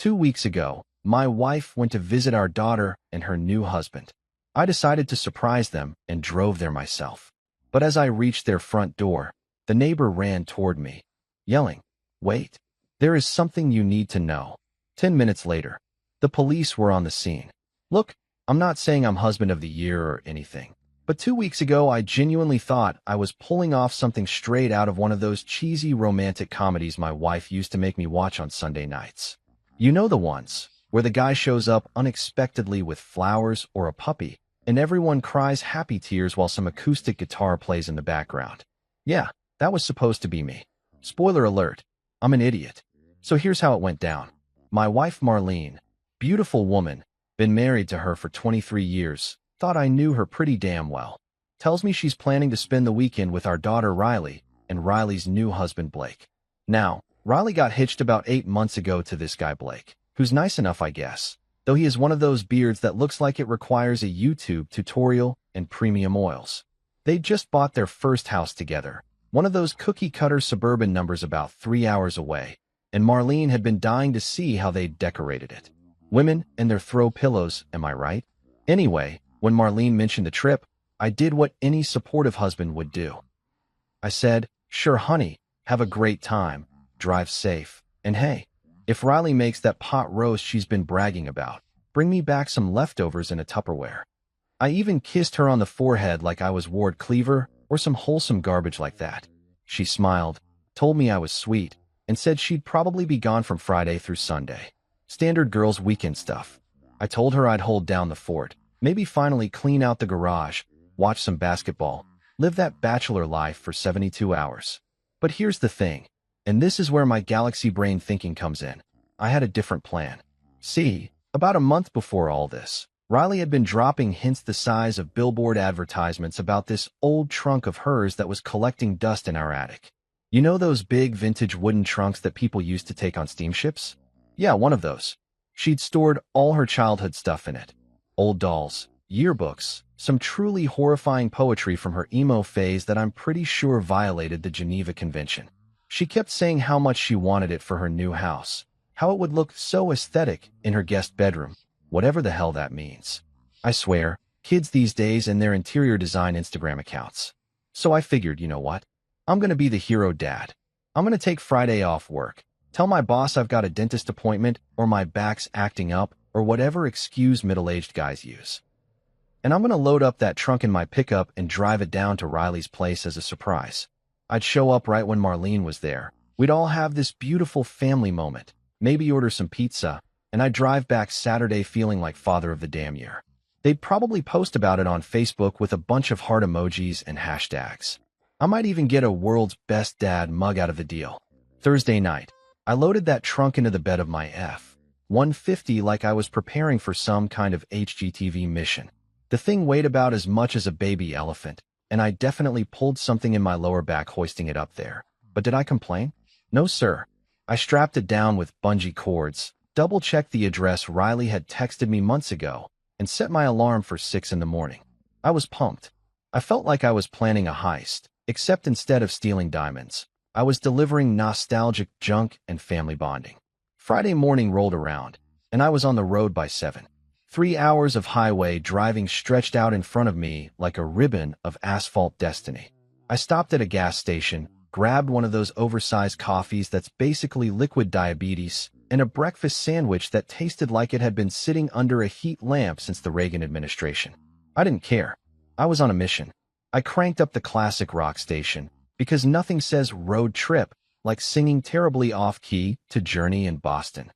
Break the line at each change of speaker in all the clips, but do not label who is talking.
2 weeks ago, my wife went to visit our daughter and her new husband. I decided to surprise them and drove there myself. But as I reached their front door, the neighbor ran toward me, yelling, "Wait, there is something you need to know." 10 minutes later, the police were on the scene. Look, I'm not saying I'm husband of the year or anything, but 2 weeks ago I genuinely thought I was pulling off something straight out of one of those cheesy romantic comedies my wife used to make me watch on Sunday nights. You know, the ones where the guy shows up unexpectedly with flowers or a puppy, and everyone cries happy tears while some acoustic guitar plays in the background. Yeah, that was supposed to be me. Spoiler alert, I'm an idiot. So here's how it went down. My wife Marlene, beautiful woman, been married to her for 23 years, thought I knew her pretty damn well. Tells me she's planning to spend the weekend with our daughter Riley and Riley's new husband Blake. Now, Riley got hitched about 8 months ago to this guy Blake, who's nice enough, I guess, though he is one of those beards that looks like it requires a YouTube tutorial and premium oils. They just bought their first house together, one of those cookie-cutter suburban numbers about 3 hours away, and Marlene had been dying to see how they'd decorated it. Women and their throw pillows, am I right? Anyway, when Marlene mentioned the trip, I did what any supportive husband would do. I said, "Sure, honey, have a great time, drive safe, and hey, if Riley makes that pot roast she's been bragging about, bring me back some leftovers in a Tupperware." I even kissed her on the forehead like I was Ward Cleaver or some wholesome garbage like that. She smiled, told me I was sweet, and said she'd probably be gone from Friday through Sunday. Standard girls' weekend stuff. I told her I'd hold down the fort, maybe finally clean out the garage, watch some basketball, live that bachelor life for 72 hours. But here's the thing, and this is where my galaxy brain thinking comes in. I had a different plan. See, about a month before all this, Riley had been dropping hints the size of billboard advertisements about this old trunk of hers that was collecting dust in our attic. You know those big vintage wooden trunks that people used to take on steamships? Yeah, one of those. She'd stored all her childhood stuff in it. Old dolls, yearbooks, some truly horrifying poetry from her emo phase that I'm pretty sure violated the Geneva Convention. She kept saying how much she wanted it for her new house, how it would look so aesthetic in her guest bedroom, whatever the hell that means. I swear, kids these days and their interior design Instagram accounts. So I figured, you know what? I'm gonna be the hero dad. I'm gonna take Friday off work, tell my boss I've got a dentist appointment or my back's acting up or whatever excuse middle-aged guys use. And I'm gonna load up that trunk in my pickup and drive it down to Riley's place as a surprise. I'd show up right when Marlene was there. We'd all have this beautiful family moment, maybe order some pizza, and I'd drive back Saturday feeling like father of the damn year. They'd probably post about it on Facebook with a bunch of heart emojis and hashtags. I might even get a world's best dad mug out of the deal. Thursday night, I loaded that trunk into the bed of my F-150 like I was preparing for some kind of HGTV mission. The thing weighed about as much as a baby elephant, and I definitely pulled something in my lower back hoisting it up there. But did I complain? No, sir. I strapped it down with bungee cords, double-checked the address Riley had texted me months ago, and set my alarm for 6 in the morning. I was pumped. I felt like I was planning a heist, except instead of stealing diamonds, I was delivering nostalgic junk and family bonding. Friday morning rolled around, and I was on the road by 7. 3 hours of highway driving stretched out in front of me like a ribbon of asphalt destiny. I stopped at a gas station, grabbed one of those oversized coffees that's basically liquid diabetes, and a breakfast sandwich that tasted like it had been sitting under a heat lamp since the Reagan administration. I didn't care. I was on a mission. I cranked up the classic rock station, because nothing says road trip like singing terribly off-key to Journey in Boston.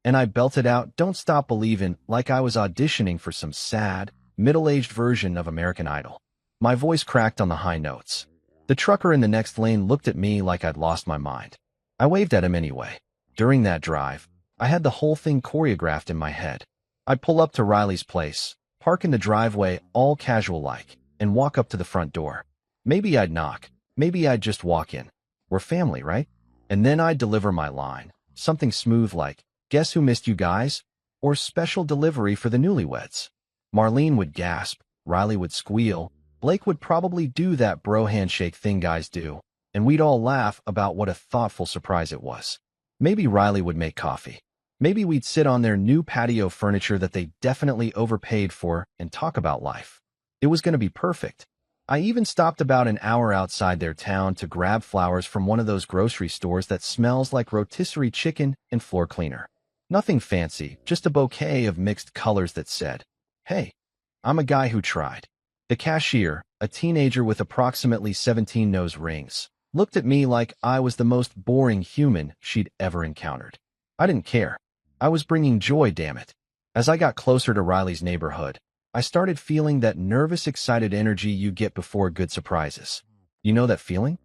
And I belted out Don't Stop Believin' like I was auditioning for some sad, middle-aged version of American Idol. My voice cracked on the high notes. The trucker in the next lane looked at me like I'd lost my mind. I waved at him anyway. During that drive, I had the whole thing choreographed in my head. I'd pull up to Riley's place, park in the driveway all casual-like, and walk up to the front door. Maybe I'd knock. Maybe I'd just walk in. We're family, right? And then I'd deliver my line. Something smooth like, "Guess who missed you guys?" or "Special delivery for the newlyweds." Marlene would gasp, Riley would squeal, Blake would probably do that bro handshake thing guys do, and we'd all laugh about what a thoughtful surprise it was. Maybe Riley would make coffee. Maybe we'd sit on their new patio furniture that they definitely overpaid for and talk about life. It was going to be perfect. I even stopped about an hour outside their town to grab flowers from one of those grocery stores that smells like rotisserie chicken and floor cleaner. Nothing fancy, just a bouquet of mixed colors that said, "Hey, I'm a guy who tried." The cashier, a teenager with approximately 17 nose rings, looked at me like I was the most boring human she'd ever encountered. I didn't care. I was bringing joy, damn it. As I got closer to Riley's neighborhood, I started feeling that nervous, excited energy you get before good surprises. You know that feeling?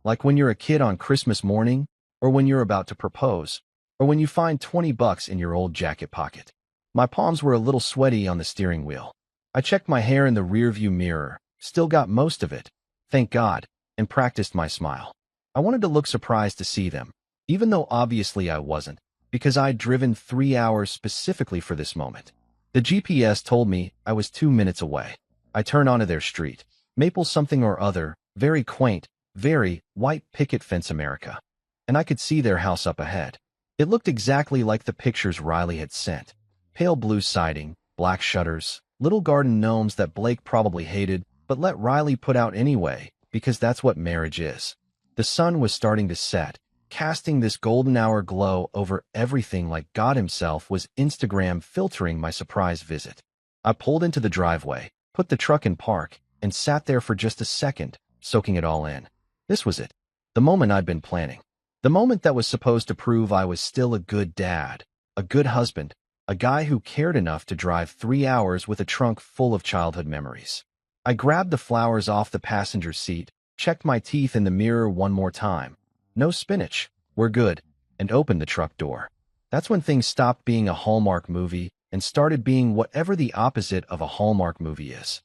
Like when you're a kid on Christmas morning, or when you're about to propose, or when you find 20 bucks in your old jacket pocket. My palms were a little sweaty on the steering wheel. I checked my hair in the rearview mirror, still got most of it, thank God, and practiced my smile. I wanted to look surprised to see them, even though obviously I wasn't, because I'd driven 3 hours specifically for this moment. The GPS told me I was 2 minutes away. I turned onto their street, Maple something or other, very quaint, very white picket fence America. And I could see their house up ahead. It looked exactly like the pictures Riley had sent. Pale blue siding, black shutters, little garden gnomes that Blake probably hated, but let Riley put out anyway, because that's what marriage is. The sun was starting to set, casting this golden hour glow over everything like God himself was Instagram filtering my surprise visit. I pulled into the driveway, put the truck in park, and sat there for just a second, soaking it all in. This was it. The moment I'd been planning. The moment that was supposed to prove I was still a good dad, a good husband, a guy who cared enough to drive 3 hours with a trunk full of childhood memories. I grabbed the flowers off the passenger seat, checked my teeth in the mirror one more time. No spinach, we're good, and opened the truck door. That's when things stopped being a Hallmark movie and started being whatever the opposite of a Hallmark movie is.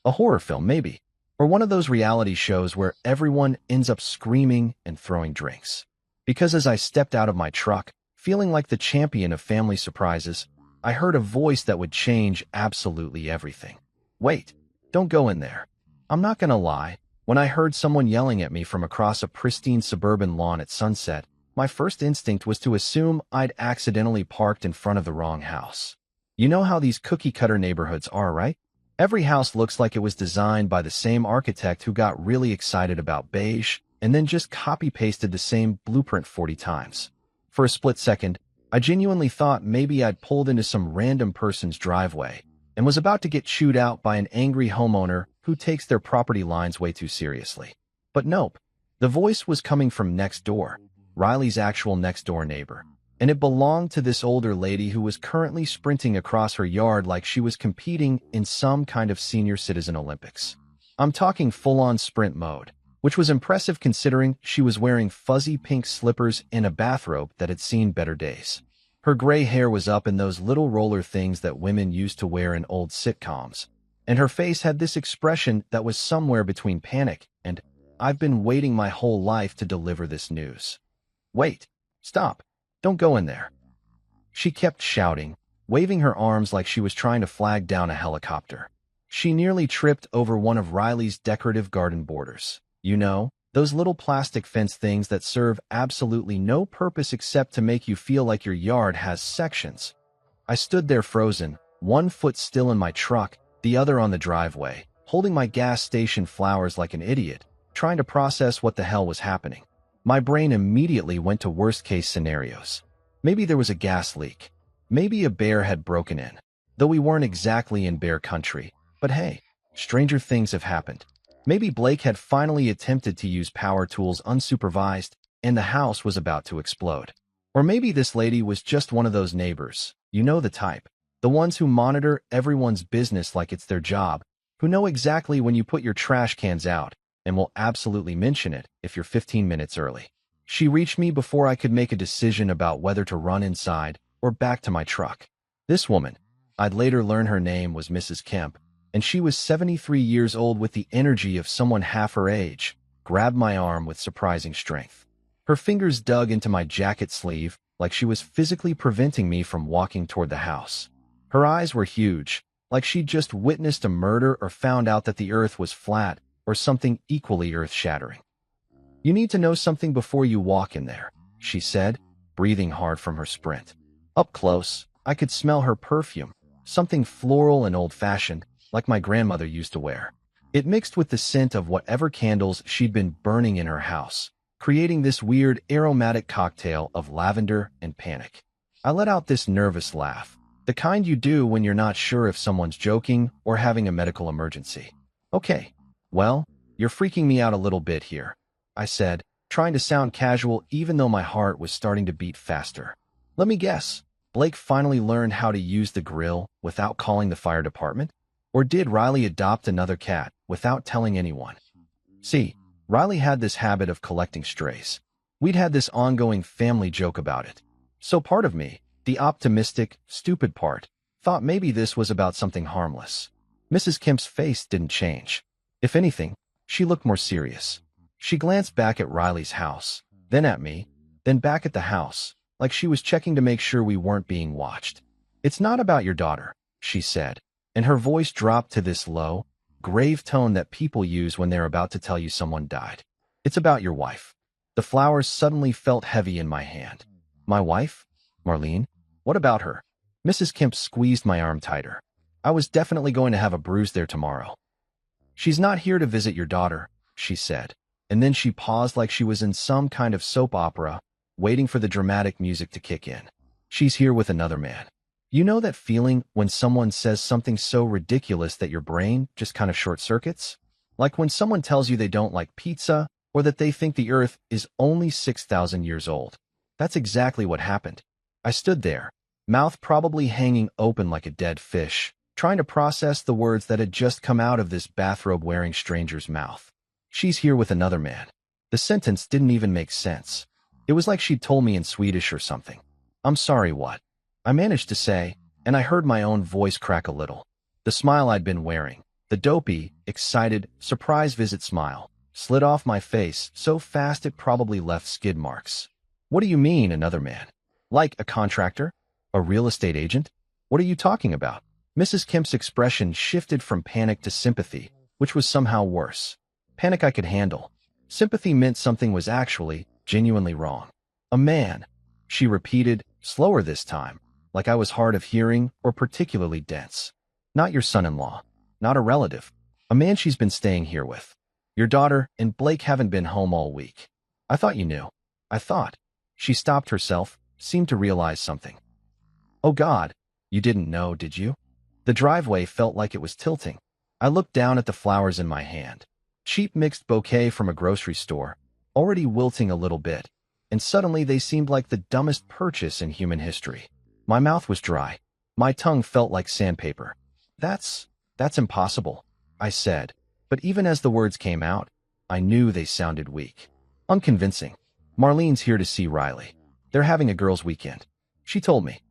A horror film, maybe, or one of those reality shows where everyone ends up screaming and throwing drinks. Because as I stepped out of my truck, feeling like the champion of family surprises, I heard a voice that would change absolutely everything. Wait, don't go in there. I'm not gonna lie. When I heard someone yelling at me from across a pristine suburban lawn at sunset, my first instinct was to assume I'd accidentally parked in front of the wrong house. You know how these cookie-cutter neighborhoods are, right? Every house looks like it was designed by the same architect who got really excited about beige and then just copy-pasted the same blueprint 40 times. For a split second, I genuinely thought maybe I'd pulled into some random person's driveway and was about to get chewed out by an angry homeowner who takes their property lines way too seriously. But nope, the voice was coming from next door, Riley's actual next-door neighbor, and it belonged to this older lady who was currently sprinting across her yard like she was competing in some kind of senior citizen Olympics. I'm talking full-on sprint mode, which was impressive considering she was wearing fuzzy pink slippers and a bathrobe that had seen better days. Her gray hair was up in those little roller things that women used to wear in old sitcoms, and her face had this expression that was somewhere between panic and, "I've been waiting my whole life to deliver this news." Wait, stop, don't go in there. She kept shouting, waving her arms like she was trying to flag down a helicopter. She nearly tripped over one of Riley's decorative garden borders. You know, those little plastic fence things that serve absolutely no purpose except to make you feel like your yard has sections. I stood there frozen, one foot still in my truck, the other on the driveway, holding my gas station flowers like an idiot, trying to process what the hell was happening. My brain immediately went to worst-case scenarios. Maybe there was a gas leak. Maybe a bear had broken in. Though we weren't exactly in bear country. But hey, stranger things have happened. Maybe Blake had finally attempted to use power tools unsupervised, and the house was about to explode. Or maybe this lady was just one of those neighbors, you know the type. The ones who monitor everyone's business like it's their job, who know exactly when you put your trash cans out, and will absolutely mention it if you're 15 minutes early. She reached me before I could make a decision about whether to run inside or back to my truck. This woman, I'd later learn her name was Mrs. Kemp, and she was 73 years old with the energy of someone half her age, grabbed my arm with surprising strength. Her fingers dug into my jacket sleeve like she was physically preventing me from walking toward the house. Her eyes were huge, like she'd just witnessed a murder or found out that the earth was flat or something equally earth-shattering. "You need to know something before you walk in there," she said. breathing hard from her sprint. Up close, I could smell her perfume, something floral and old-fashioned, like my grandmother used to wear. It mixed with the scent of whatever candles she'd been burning in her house, creating this weird aromatic cocktail of lavender and panic. I let out this nervous laugh, the kind you do when you're not sure if someone's joking or having a medical emergency. Okay, well, you're freaking me out a little bit here, I said, trying to sound casual even though my heart was starting to beat faster. Let me guess, Blake finally learned how to use the grill without calling the fire department? Or did Riley adopt another cat without telling anyone? See, Riley had this habit of collecting strays. We'd had this ongoing family joke about it. So part of me, the optimistic, stupid part, thought maybe this was about something harmless. Mrs. Kemp's face didn't change. If anything, she looked more serious. She glanced back at Riley's house, then at me, then back at the house, like she was checking to make sure we weren't being watched. "It's not about your daughter," she said, and her voice dropped to this low, grave tone that people use when they're about to tell you someone died. "It's about your wife." The flowers suddenly felt heavy in my hand. "My wife? Marlene? What about her?" Mrs. Kemp squeezed my arm tighter. "I was definitely going to have a bruise there tomorrow." "She's not here to visit your daughter," she said, and then she paused like she was in some kind of soap opera, waiting for the dramatic music to kick in. "She's here with another man." You know that feeling when someone says something so ridiculous that your brain just kind of short-circuits? Like when someone tells you they don't like pizza or that they think the Earth is only 6,000 years old. That's exactly what happened. I stood there, mouth probably hanging open like a dead fish, trying to process the words that had just come out of this bathrobe-wearing stranger's mouth. "She's here with another man." The sentence didn't even make sense. It was like she'd told me in Swedish or something. "I'm sorry, what?" I managed to say, and I heard my own voice crack a little. The smile I'd been wearing, the dopey, excited, surprise visit smile, slid off my face so fast it probably left skid marks. "What do you mean, another man? Like a contractor? A real estate agent? What are you talking about?" Mrs. Kemp's expression shifted from panic to sympathy, which was somehow worse. Panic I could handle. Sympathy meant something was actually, genuinely wrong. "A man," she repeated, slower this time, like I was hard of hearing or particularly dense. "Not your son-in-law. Not a relative. A man she's been staying here with. Your daughter and Blake haven't been home all week. I thought you knew." I thought. She stopped herself, seemed to realize something. "Oh God, you didn't know, did you?" The driveway felt like it was tilting. I looked down at the flowers in my hand. Cheap mixed bouquet from a grocery store, already wilting a little bit, and suddenly they seemed like the dumbest purchase in human history. My mouth was dry. My tongue felt like sandpaper. That's impossible," I said, but even as the words came out, I knew they sounded weak. Unconvincing. "Marlene's here to see Riley. They're having a girls' weekend. She told me."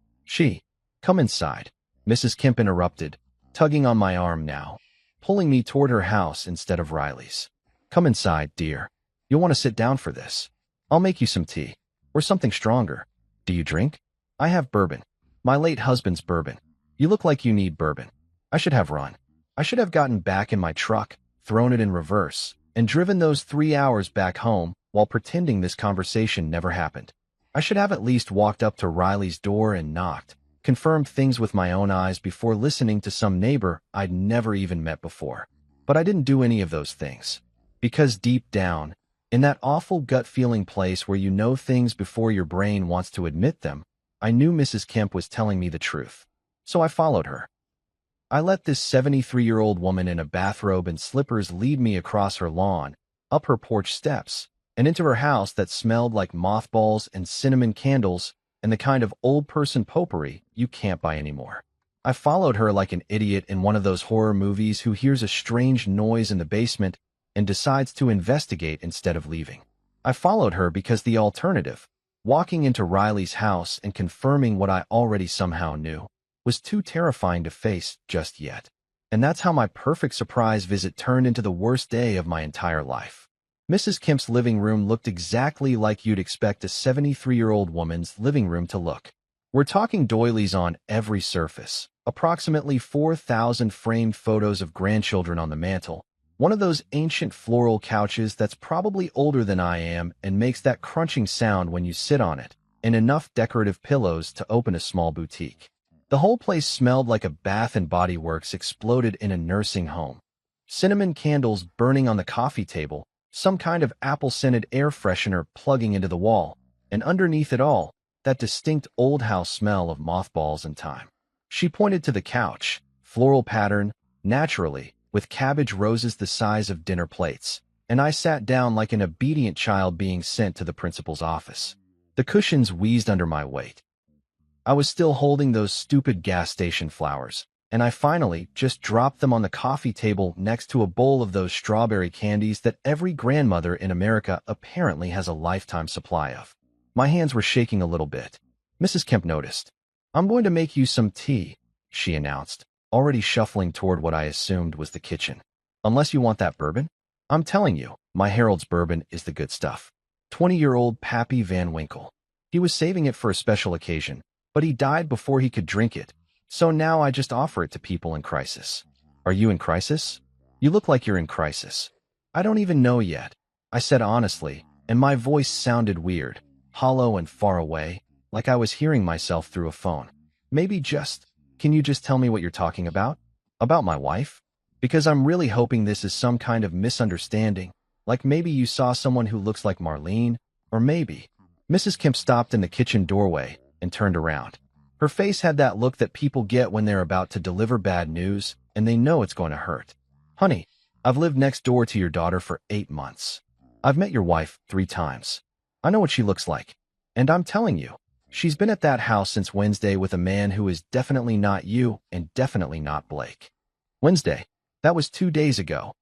Come inside," Mrs. Kemp interrupted, tugging on my arm now, pulling me toward her house instead of Riley's. "Come inside, dear. You'll want to sit down for this. I'll make you some tea, or something stronger. Do you drink?" "I have bourbon. My late husband's bourbon." "You look like you need bourbon." I should have run. I should have gotten back in my truck, thrown it in reverse, and driven those 3 hours back home while pretending this conversation never happened. I should have at least walked up to Riley's door and knocked, confirmed things with my own eyes before listening to some neighbor I'd never even met before. But I didn't do any of those things. Because deep down, in that awful gut-feeling place where you know things before your brain wants to admit them, I knew Mrs. Kemp was telling me the truth. So I followed her. I let this 73-year-old woman in a bathrobe and slippers lead me across her lawn, up her porch steps, and into her house that smelled like mothballs and cinnamon candles and the kind of old-person potpourri you can't buy anymore. I followed her like an idiot in one of those horror movies who hears a strange noise in the basement and decides to investigate instead of leaving. I followed her because the alternative, walking into Riley's house and confirming what I already somehow knew, was too terrifying to face just yet. And that's how my perfect surprise visit turned into the worst day of my entire life. Mrs. Kemp's living room looked exactly like you'd expect a 73-year-old woman's living room to look. We're talking doilies on every surface, approximately 4,000 framed photos of grandchildren on the mantel, one of those ancient floral couches that's probably older than I am and makes that crunching sound when you sit on it, and enough decorative pillows to open a small boutique. The whole place smelled like a Bath and Body Works exploded in a nursing home. Cinnamon candles burning on the coffee table, some kind of apple-scented air freshener plugging into the wall, and underneath it all, that distinct old house smell of mothballs and thyme. She pointed to the couch, floral pattern, naturally, with cabbage roses the size of dinner plates, and I sat down like an obedient child being sent to the principal's office. The cushions wheezed under my weight. I was still holding those stupid gas station flowers, and I finally just dropped them on the coffee table next to a bowl of those strawberry candies that every grandmother in America apparently has a lifetime supply of. My hands were shaking a little bit. Mrs. Kemp noticed. "I'm going to make you some tea," she announced, already shuffling toward what I assumed was the kitchen. "Unless you want that bourbon? I'm telling you, my Harold's bourbon is the good stuff. 20-year-old Pappy Van Winkle. He was saving it for a special occasion, but he died before he could drink it, so now I just offer it to people in crisis." "Are you in crisis?" "You look like you're in crisis." "I don't even know yet," I said honestly, and my voice sounded weird, hollow and far away, like I was hearing myself through a phone. Can you just tell me what you're talking about?" "About my wife? Because I'm really hoping this is some kind of misunderstanding, like maybe you saw someone who looks like Marlene, or maybe—" Mrs. Kemp stopped in the kitchen doorway and turned around. Her face had that look that people get when they're about to deliver bad news and they know it's going to hurt. "Honey, I've lived next door to your daughter for 8 months. I've met your wife 3 times. I know what she looks like. And I'm telling you, she's been at that house since Wednesday with a man who is definitely not you and definitely not Blake." "Wednesday? That was 2 days ago."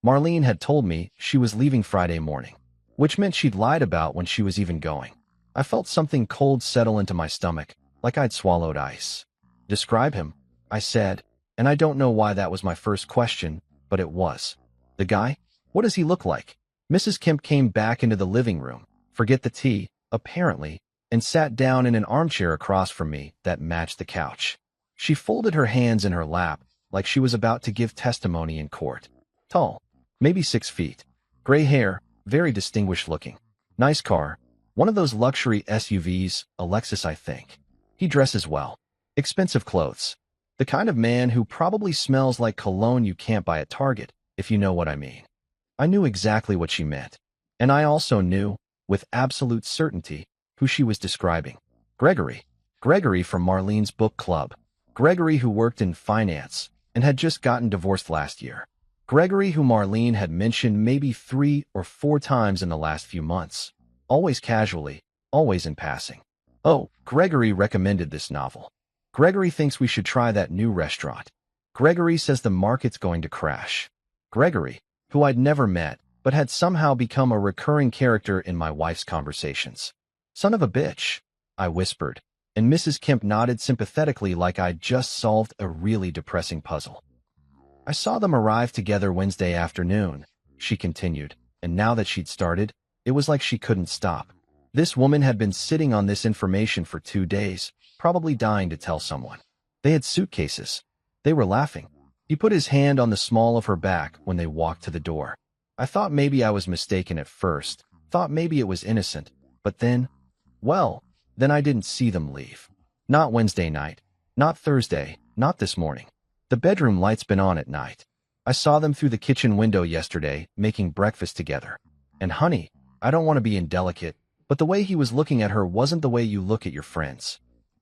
Marlene had told me she was leaving Friday morning, which meant she'd lied about when she was even going. I felt something cold settle into my stomach, like I'd swallowed ice. "Describe him," I said, and I don't know why that was my first question, but it was. "The guy? What does he look like?" Mrs. Kemp came back into the living room, forget the tea, apparently, and sat down in an armchair across from me that matched the couch. She folded her hands in her lap, like she was about to give testimony in court. Tall, maybe 6 feet. Gray hair, very distinguished looking. Nice car. One of those luxury SUVs, a Lexus I think. He dresses well. Expensive clothes. The kind of man who probably smells like cologne you can't buy at Target, if you know what I mean. I knew exactly what she meant. And I also knew, with absolute certainty, who she was describing. Gregory. Gregory from Marlene's book club. Gregory who worked in finance and had just gotten divorced last year. Gregory who Marlene had mentioned maybe 3 or 4 times in the last few months. Always casually, always in passing. "Oh, Gregory recommended this novel. Gregory thinks we should try that new restaurant. Gregory says the market's going to crash." Gregory, who I'd never met, but had somehow become a recurring character in my wife's conversations. "Son of a bitch," I whispered, and Mrs. Kemp nodded sympathetically like I'd just solved a really depressing puzzle. "I saw them arrive together Wednesday afternoon," she continued, and now that she'd started, it was like she couldn't stop. This woman had been sitting on this information for 2 days, probably dying to tell someone. They had suitcases. They were laughing. He put his hand on the small of her back when they walked to the door. I thought maybe I was mistaken at first, thought maybe it was innocent, but then I didn't see them leave. Not Wednesday night, not Thursday, not this morning. The bedroom light's been on at night. I saw them through the kitchen window yesterday, making breakfast together. And honey, I don't want to be indelicate, but the way he was looking at her wasn't the way you look at your friends.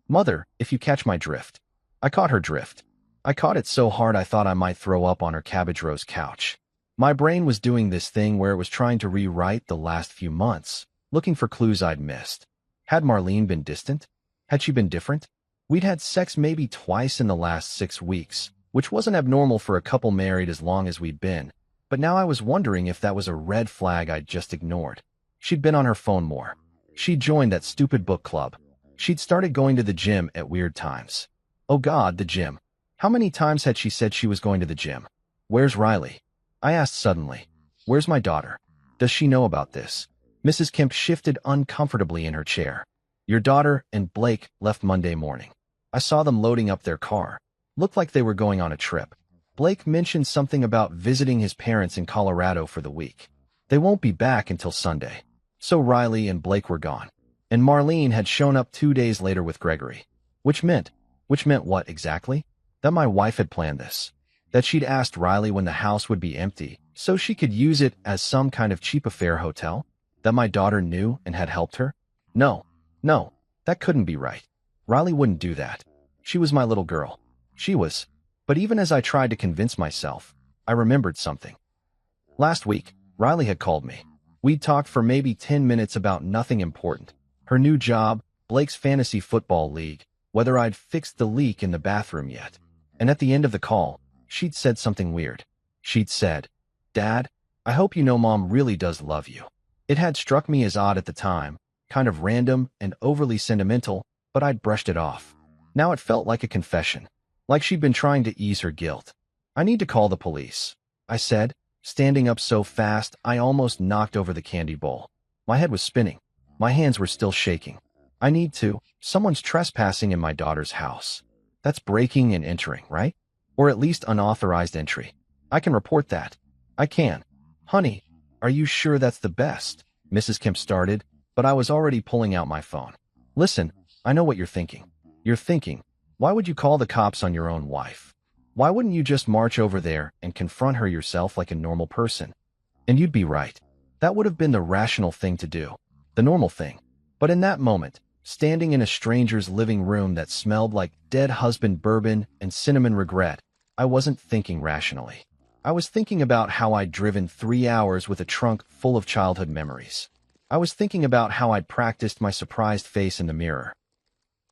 Mother, if you catch my drift. I caught her drift. I caught it so hard I thought I might throw up on her cabbage rose couch. My brain was doing this thing where it was trying to rewrite the last few months, looking for clues I'd missed. Had Marlene been distant? Had she been different? We'd had sex maybe twice in the last 6 weeks, which wasn't abnormal for a couple married as long as we'd been, but now I was wondering if that was a red flag I'd just ignored. She'd been on her phone more. She'd joined that stupid book club. She'd started going to the gym at weird times. Oh God, the gym. How many times had she said she was going to the gym? "Where's Riley?" I asked suddenly. "Where's my daughter? Does she know about this?" Mrs. Kemp shifted uncomfortably in her chair. "Your daughter and Blake left Monday morning. I saw them loading up their car. Looked like they were going on a trip. Blake mentioned something about visiting his parents in Colorado for the week. They won't be back until Sunday. So Riley and Blake were gone. And Marlene had shown up 2 days later with Gregory. Which meant what exactly? That my wife had planned this. That she'd asked Riley when the house would be empty, so she could use it as some kind of cheap affair hotel? That my daughter knew and had helped her? No, that couldn't be right. Riley wouldn't do that. She was my little girl. She was. But even as I tried to convince myself, I remembered something. Last week, Riley had called me. We'd talked for maybe 10 minutes about nothing important. Her new job, Blake's fantasy football league, whether I'd fixed the leak in the bathroom yet. And at the end of the call, she'd said something weird. She'd said, "Dad, I hope you know Mom really does love you." It had struck me as odd at the time, kind of random and overly sentimental, but I'd brushed it off. Now it felt like a confession, like she'd been trying to ease her guilt. "I need to call the police," I said, standing up so fast I almost knocked over the candy bowl. My head was spinning. My hands were still shaking. "I need to. Someone's trespassing in my daughter's house." That's breaking and entering, right? Or at least unauthorized entry. I can report that. I can. "Honey, are you sure that's the best?" Mrs. Kemp started, but I was already pulling out my phone. "Listen, I know what you're thinking. You're thinking, why would you call the cops on your own wife? Why wouldn't you just march over there and confront her yourself like a normal person?" And you'd be right. That would have been the rational thing to do. The normal thing. But in that moment, standing in a stranger's living room that smelled like dead husband bourbon and cinnamon regret, I wasn't thinking rationally. I was thinking about how I'd driven 3 hours with a trunk full of childhood memories. I was thinking about how I'd practiced my surprised face in the mirror.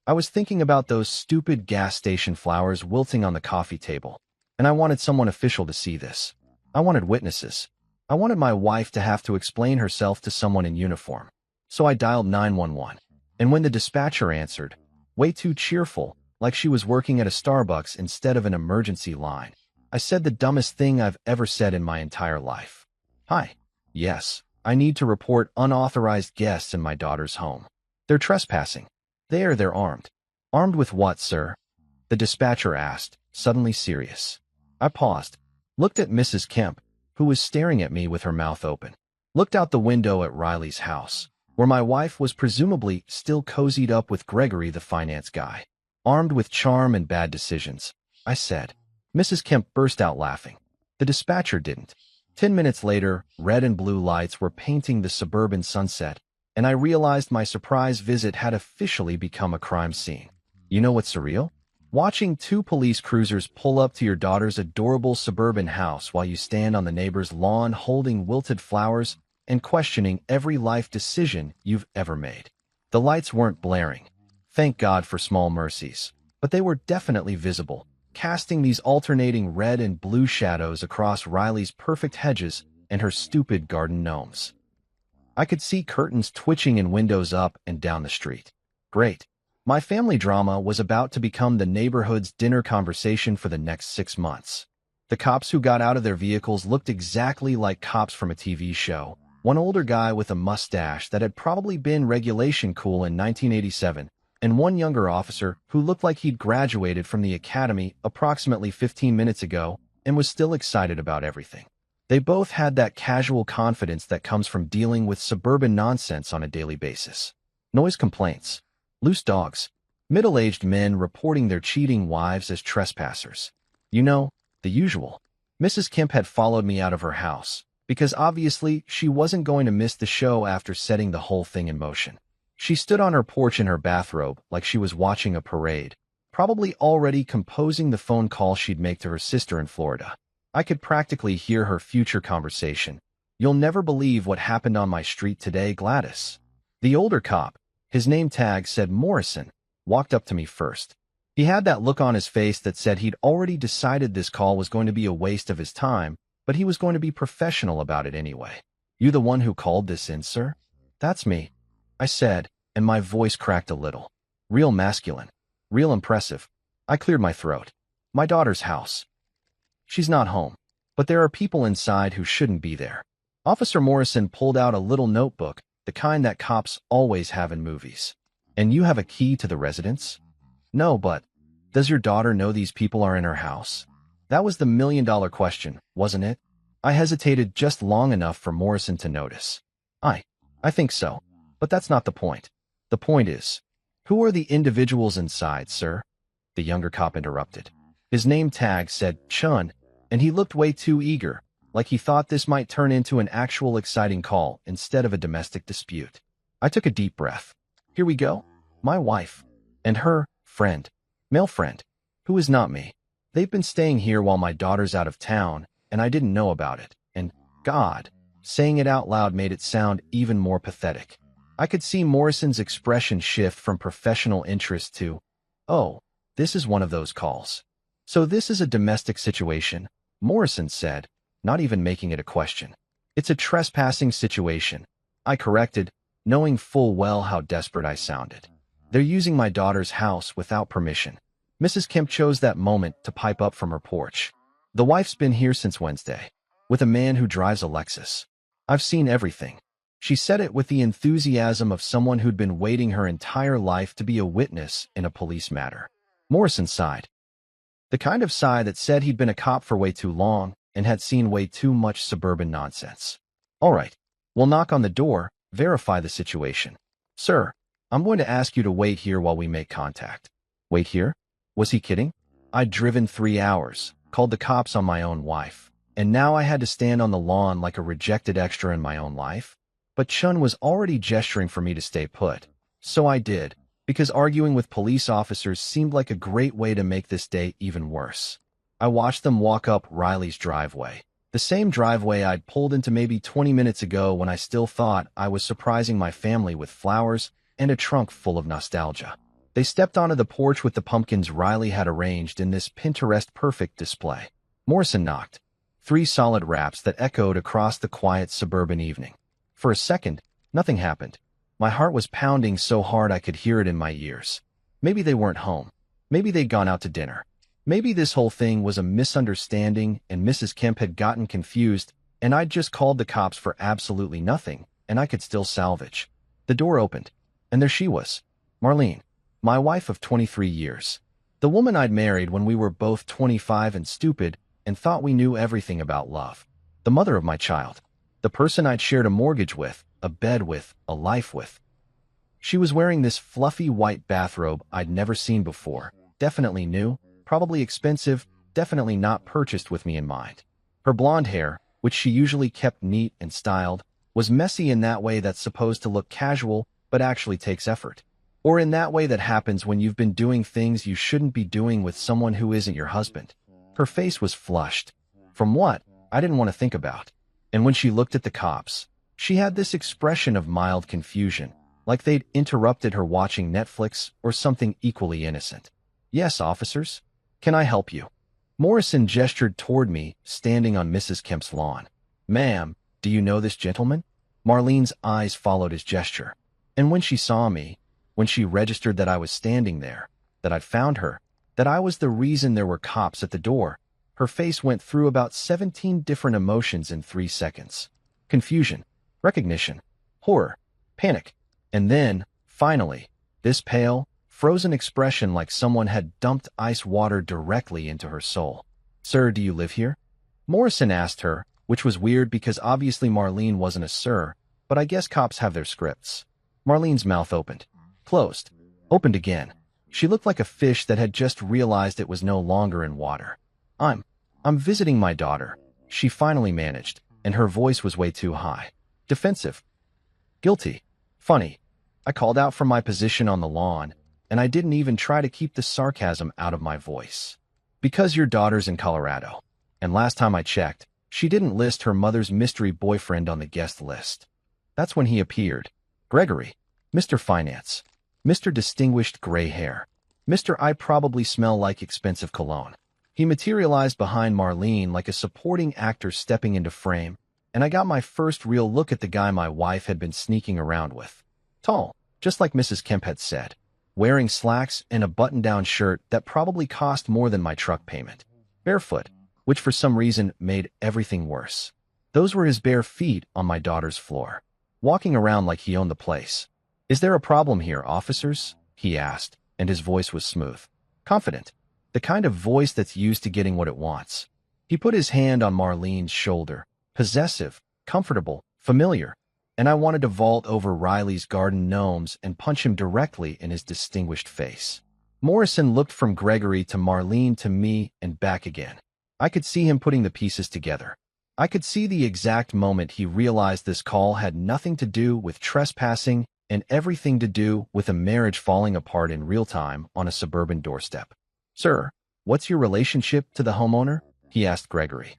I was thinking about those stupid gas station flowers wilting on the coffee table. And I wanted someone official to see this. I wanted witnesses. I wanted my wife to have to explain herself to someone in uniform. So I dialed 911. And when the dispatcher answered, way too cheerful, like she was working at a Starbucks instead of an emergency line, I said the dumbest thing I've ever said in my entire life. "Hi. Yes, I need to report unauthorized guests in my daughter's home. They're trespassing. They're armed." "Armed with what, sir?" the dispatcher asked, suddenly serious. I paused, looked at Mrs. Kemp, who was staring at me with her mouth open, looked out the window at Riley's house, where my wife was presumably still cozied up with Gregory the finance guy. "Armed with charm and bad decisions," I said. Mrs. Kemp burst out laughing. The dispatcher didn't. 10 minutes later, red and blue lights were painting the suburban sunset, and I realized my surprise visit had officially become a crime scene. You know what's surreal? Watching 2 police cruisers pull up to your daughter's adorable suburban house while you stand on the neighbor's lawn holding wilted flowers and questioning every life decision you've ever made. The lights weren't blaring. Thank God for small mercies. But they were definitely visible, casting these alternating red and blue shadows across Riley's perfect hedges and her stupid garden gnomes. I could see curtains twitching in windows up and down the street. Great. My family drama was about to become the neighborhood's dinner conversation for the next 6 months. The cops who got out of their vehicles looked exactly like cops from a TV show. One older guy with a mustache that had probably been regulation cool in 1987, and one younger officer who looked like he'd graduated from the academy approximately 15 minutes ago and was still excited about everything. They both had that casual confidence that comes from dealing with suburban nonsense on a daily basis. Noise complaints, loose dogs, middle-aged men reporting their cheating wives as trespassers. You know, the usual. Mrs. Kemp had followed me out of her house, because obviously she wasn't going to miss the show after setting the whole thing in motion. She stood on her porch in her bathrobe like she was watching a parade, probably already composing the phone call she'd make to her sister in Florida. I could practically hear her future conversation. "You'll never believe what happened on my street today, Gladys." The older cop, his name tag said Morrison, walked up to me first. He had that look on his face that said he'd already decided this call was going to be a waste of his time, but he was going to be professional about it anyway. "You the one who called this in, sir?" "That's me," I said, and my voice cracked a little. Real masculine. Real impressive. I cleared my throat. "My daughter's house. She's not home, but there are people inside who shouldn't be there." Officer Morrison pulled out a little notebook, the kind that cops always have in movies. "And you have a key to the residence?" "No, but does your daughter know these people are in her house?" That was the million-dollar question, wasn't it? I hesitated just long enough for Morrison to notice. I think so. But that's not the point. The point is, who are the individuals inside, sir? The younger cop interrupted. His name tag said Chun, and he looked way too eager, like he thought this might turn into an actual exciting call instead of a domestic dispute. I took a deep breath. Here we go. My wife. And her friend. Male friend. Who is not me. They've been staying here while my daughter's out of town, and I didn't know about it. And, God, saying it out loud made it sound even more pathetic. I could see Morrison's expression shift from professional interest to, oh, this is one of those calls. So this is a domestic situation, Morrison said, not even making it a question. It's a trespassing situation, I corrected, knowing full well how desperate I sounded. They're using my daughter's house without permission. Mrs. Kemp chose that moment to pipe up from her porch. The wife's been here since Wednesday, with a man who drives a Lexus. I've seen everything. She said it with the enthusiasm of someone who'd been waiting her entire life to be a witness in a police matter. Morrison sighed. The kind of sigh that said he'd been a cop for way too long and had seen way too much suburban nonsense. All right, we'll knock on the door, verify the situation. Sir, I'm going to ask you to wait here while we make contact. Wait here? Was he kidding? I'd driven 3 hours, called the cops on my own wife, and now I had to stand on the lawn like a rejected extra in my own life? But Chun was already gesturing for me to stay put. So I did, because arguing with police officers seemed like a great way to make this day even worse. I watched them walk up Riley's driveway, the same driveway I'd pulled into maybe 20 minutes ago when I still thought I was surprising my family with flowers and a trunk full of nostalgia. They stepped onto the porch with the pumpkins Riley had arranged in this Pinterest-perfect display. Morrison knocked. 3 solid raps that echoed across the quiet suburban evening. For a second, nothing happened. My heart was pounding so hard I could hear it in my ears. Maybe they weren't home. Maybe they'd gone out to dinner. Maybe this whole thing was a misunderstanding and Mrs. Kemp had gotten confused and I'd just called the cops for absolutely nothing and I could still salvage. The door opened, and there she was, Marlene, my wife of 23 years. The woman I'd married when we were both 25 and stupid and thought we knew everything about love. The mother of my child. The person I'd shared a mortgage with, a bed with, a life with. She was wearing this fluffy white bathrobe I'd never seen before, definitely new, probably expensive, definitely not purchased with me in mind. Her blonde hair, which she usually kept neat and styled, was messy in that way that's supposed to look casual but actually takes effort. Or in that way that happens when you've been doing things you shouldn't be doing with someone who isn't your husband. Her face was flushed. From what? I didn't want to think about. And when she looked at the cops, she had this expression of mild confusion, like they'd interrupted her watching Netflix or something equally innocent. Yes, officers? Can I help you? Morrison gestured toward me, standing on Mrs. Kemp's lawn. Ma'am, do you know this gentleman? Marlene's eyes followed his gesture. And when she saw me, when she registered that I was standing there, that I'd found her, that I was the reason there were cops at the door, her face went through about 17 different emotions in 3 seconds. Confusion, recognition, horror, panic, and then, finally, this pale, frozen expression like someone had dumped ice water directly into her soul. Sir, do you live here? Morrison asked her, which was weird because obviously Marlene wasn't a sir, but I guess cops have their scripts. Marlene's mouth opened, closed, opened again. She looked like a fish that had just realized it was no longer in water. I'm visiting my daughter, she finally managed, and her voice was way too high. Defensive. Guilty. Funny. I called out from my position on the lawn, and I didn't even try to keep the sarcasm out of my voice. Because your daughter's in Colorado, and last time I checked, she didn't list her mother's mystery boyfriend on the guest list. That's when he appeared. Gregory. Mr. Finance. Mr. Distinguished Gray Hair. Mr. I probably smell like expensive cologne. He materialized behind Marlene like a supporting actor stepping into frame, and I got my first real look at the guy my wife had been sneaking around with. Tall, just like Mrs. Kemp had said, wearing slacks and a button-down shirt that probably cost more than my truck payment. Barefoot, which for some reason made everything worse. Those were his bare feet on my daughter's floor, walking around like he owned the place. Is there a problem here, officers? He asked, and his voice was smooth. Confident. The kind of voice that's used to getting what it wants. He put his hand on Marlene's shoulder. Possessive, comfortable, familiar. and I wanted to vault over Riley's garden gnomes and punch him directly in his distinguished face. Morrison looked from Gregory to Marlene to me and back again. I could see him putting the pieces together. I could see the exact moment he realized this call had nothing to do with trespassing and everything to do with a marriage falling apart in real time on a suburban doorstep. "Sir, what's your relationship to the homeowner?" he asked Gregory.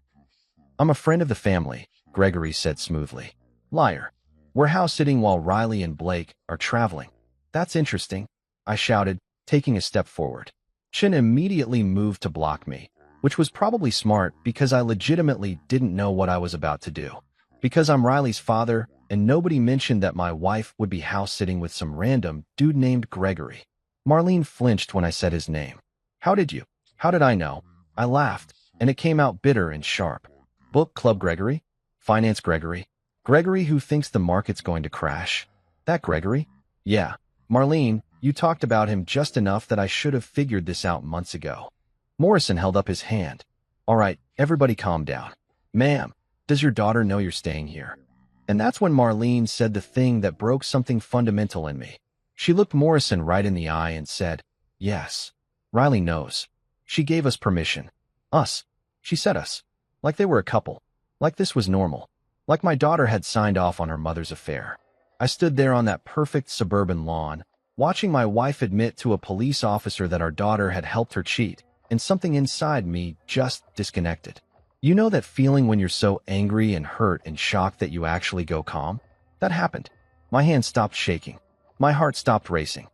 "I'm a friend of the family," Gregory said smoothly. "Liar. We're house-sitting while Riley and Blake are traveling." "That's interesting," I shouted, taking a step forward. Chin immediately moved to block me, which was probably smart because I legitimately didn't know what I was about to do. Because I'm Riley's father, and nobody mentioned that my wife would be house-sitting with some random dude named Gregory. Marlene flinched when I said his name. "How did you? How did I know?" I laughed, and it came out bitter and sharp. "Book Club Gregory? Finance Gregory? Gregory who thinks the market's going to crash? That Gregory?" "Yeah. Marlene, you talked about him just enough that I should have figured this out months ago." Morrison held up his hand. "All right, everybody calm down. Ma'am, does your daughter know you're staying here?" And that's when Marlene said the thing that broke something fundamental in me. She looked Morrison right in the eye and said, "Yes. Riley knows. She gave us permission. Us. She said us. Like they were a couple. Like this was normal. Like my daughter had signed off on her mother's affair." I stood there on that perfect suburban lawn, watching my wife admit to a police officer that our daughter had helped her cheat, and something inside me just disconnected. You know that feeling when you're so angry and hurt and shocked that you actually go calm? That happened. My hands stopped shaking. My heart stopped racing.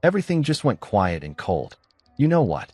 Everything just went quiet and cold. "You know what?"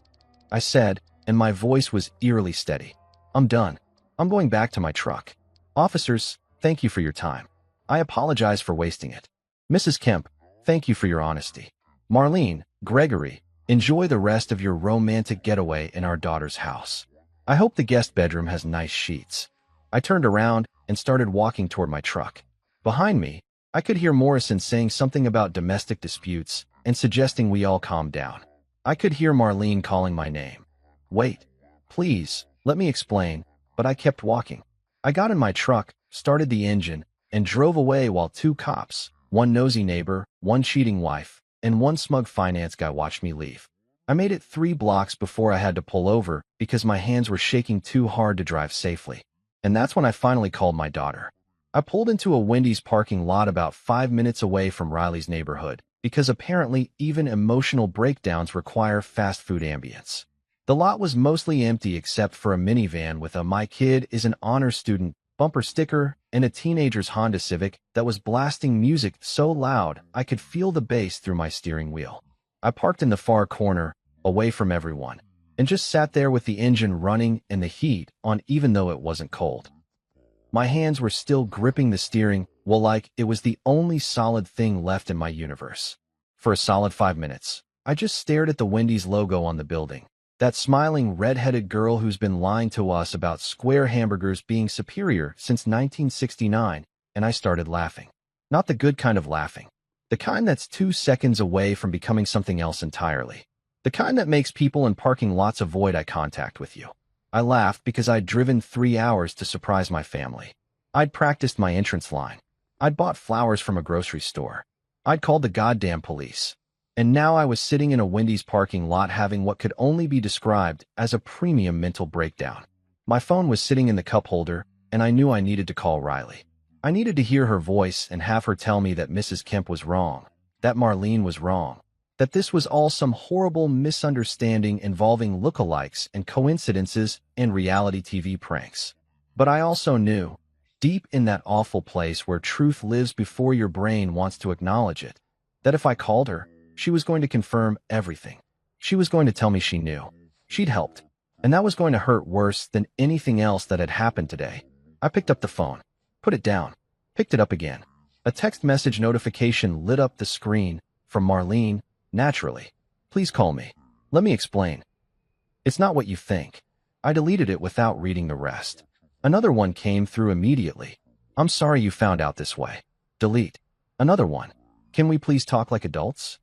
I said, and my voice was eerily steady. "I'm done. I'm going back to my truck. Officers, thank you for your time. I apologize for wasting it. Mrs. Kemp, thank you for your honesty. Marlene, Gregory, enjoy the rest of your romantic getaway in our daughter's house. I hope the guest bedroom has nice sheets." I turned around and started walking toward my truck. Behind me, I could hear Morrison saying something about domestic disputes and suggesting we all calm down. I could hear Marlene calling my name. "Wait, please, let me explain," but I kept walking. I got in my truck, started the engine, and drove away while two cops, one nosy neighbor, one cheating wife, and one smug finance guy watched me leave. I made it 3 blocks before I had to pull over because my hands were shaking too hard to drive safely. And that's when I finally called my daughter. I pulled into a Wendy's parking lot about 5 minutes away from Riley's neighborhood because apparently even emotional breakdowns require fast food ambience. The lot was mostly empty except for a minivan with a "My kid is an honor student" bumper sticker and a teenager's Honda Civic that was blasting music so loud I could feel the bass through my steering wheel. I parked in the far corner, away from everyone, and just sat there with the engine running and the heat on even though it wasn't cold. My hands were still gripping the steering wheel like it was the only solid thing left in my universe. For a solid 5 minutes, I just stared at the Wendy's logo on the building, that smiling red-headed girl who's been lying to us about square hamburgers being superior since 1969, and I started laughing. Not the good kind of laughing. The kind that's 2 seconds away from becoming something else entirely. The kind that makes people in parking lots avoid eye contact with you. I laughed because I'd driven 3 hours to surprise my family. I'd practiced my entrance line. I'd bought flowers from a grocery store. I'd called the goddamn police. And now I was sitting in a Wendy's parking lot having what could only be described as a premium mental breakdown. My phone was sitting in the cup holder, and I knew I needed to call Riley. I needed to hear her voice and have her tell me that Mrs. Kemp was wrong, that Marlene was wrong, that this was all some horrible misunderstanding involving lookalikes and coincidences and reality TV pranks. But I also knew, deep in that awful place where truth lives before your brain wants to acknowledge it, that if I called her, she was going to confirm everything. She was going to tell me she knew. She'd helped. And that was going to hurt worse than anything else that had happened today. I picked up the phone, put it down, picked it up again. A text message notification lit up the screen from Marlene. "Naturally. Please call me. Let me explain. It's not what you think." I deleted it without reading the rest. Another one came through immediately. "I'm sorry you found out this way." Delete. Another one. "Can we please talk like adults?"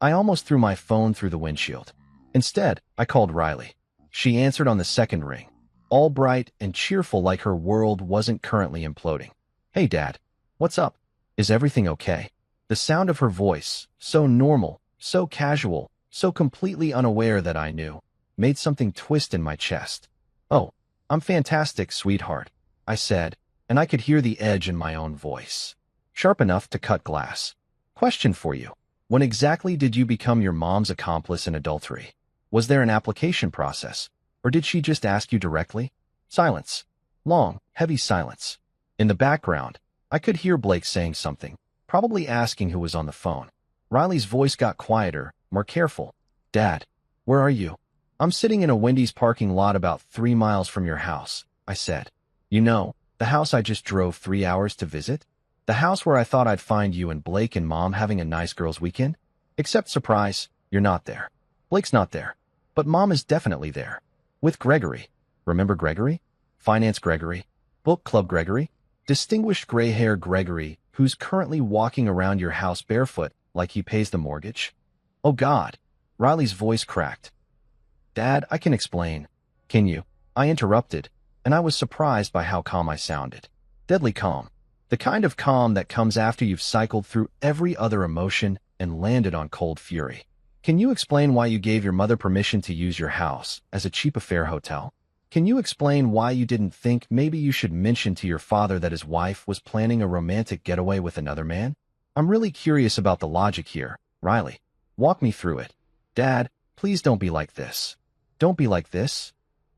I almost threw my phone through the windshield. Instead, I called Riley. She answered on the second ring, all bright and cheerful like her world wasn't currently imploding. "Hey, Dad. What's up?" Is everything okay? The sound of her voice, so normal, so casual, so completely unaware that I knew, made something twist in my chest. Oh, I'm fantastic, sweetheart, I said, and I could hear the edge in my own voice. Sharp enough to cut glass. Question for you. When exactly did you become your mom's accomplice in adultery? Was there an application process, or did she just ask you directly? Silence. Long, heavy silence. In the background, I could hear Blake saying something, probably asking who was on the phone. Riley's voice got quieter, more careful. Dad, where are you? I'm sitting in a Wendy's parking lot about 3 miles from your house, I said. You know, the house I just drove 3 hours to visit? The house where I thought I'd find you and Blake and Mom having a nice girls' weekend? Except surprise, you're not there. Blake's not there. But Mom is definitely there. With Gregory. Remember Gregory? Finance Gregory. Book Club Gregory. Distinguished gray-hair Gregory, who's currently walking around your house barefoot like he pays the mortgage. Oh God. Riley's voice cracked. Dad, I can explain. Can you? I interrupted, and I was surprised by how calm I sounded. Deadly calm. The kind of calm that comes after you've cycled through every other emotion and landed on cold fury. Can you explain why you gave your mother permission to use your house as a cheap affair hotel? Can you explain why you didn't think maybe you should mention to your father that his wife was planning a romantic getaway with another man? I'm really curious about the logic here, Riley. Walk me through it. Dad, please don't be like this. Don't be like this?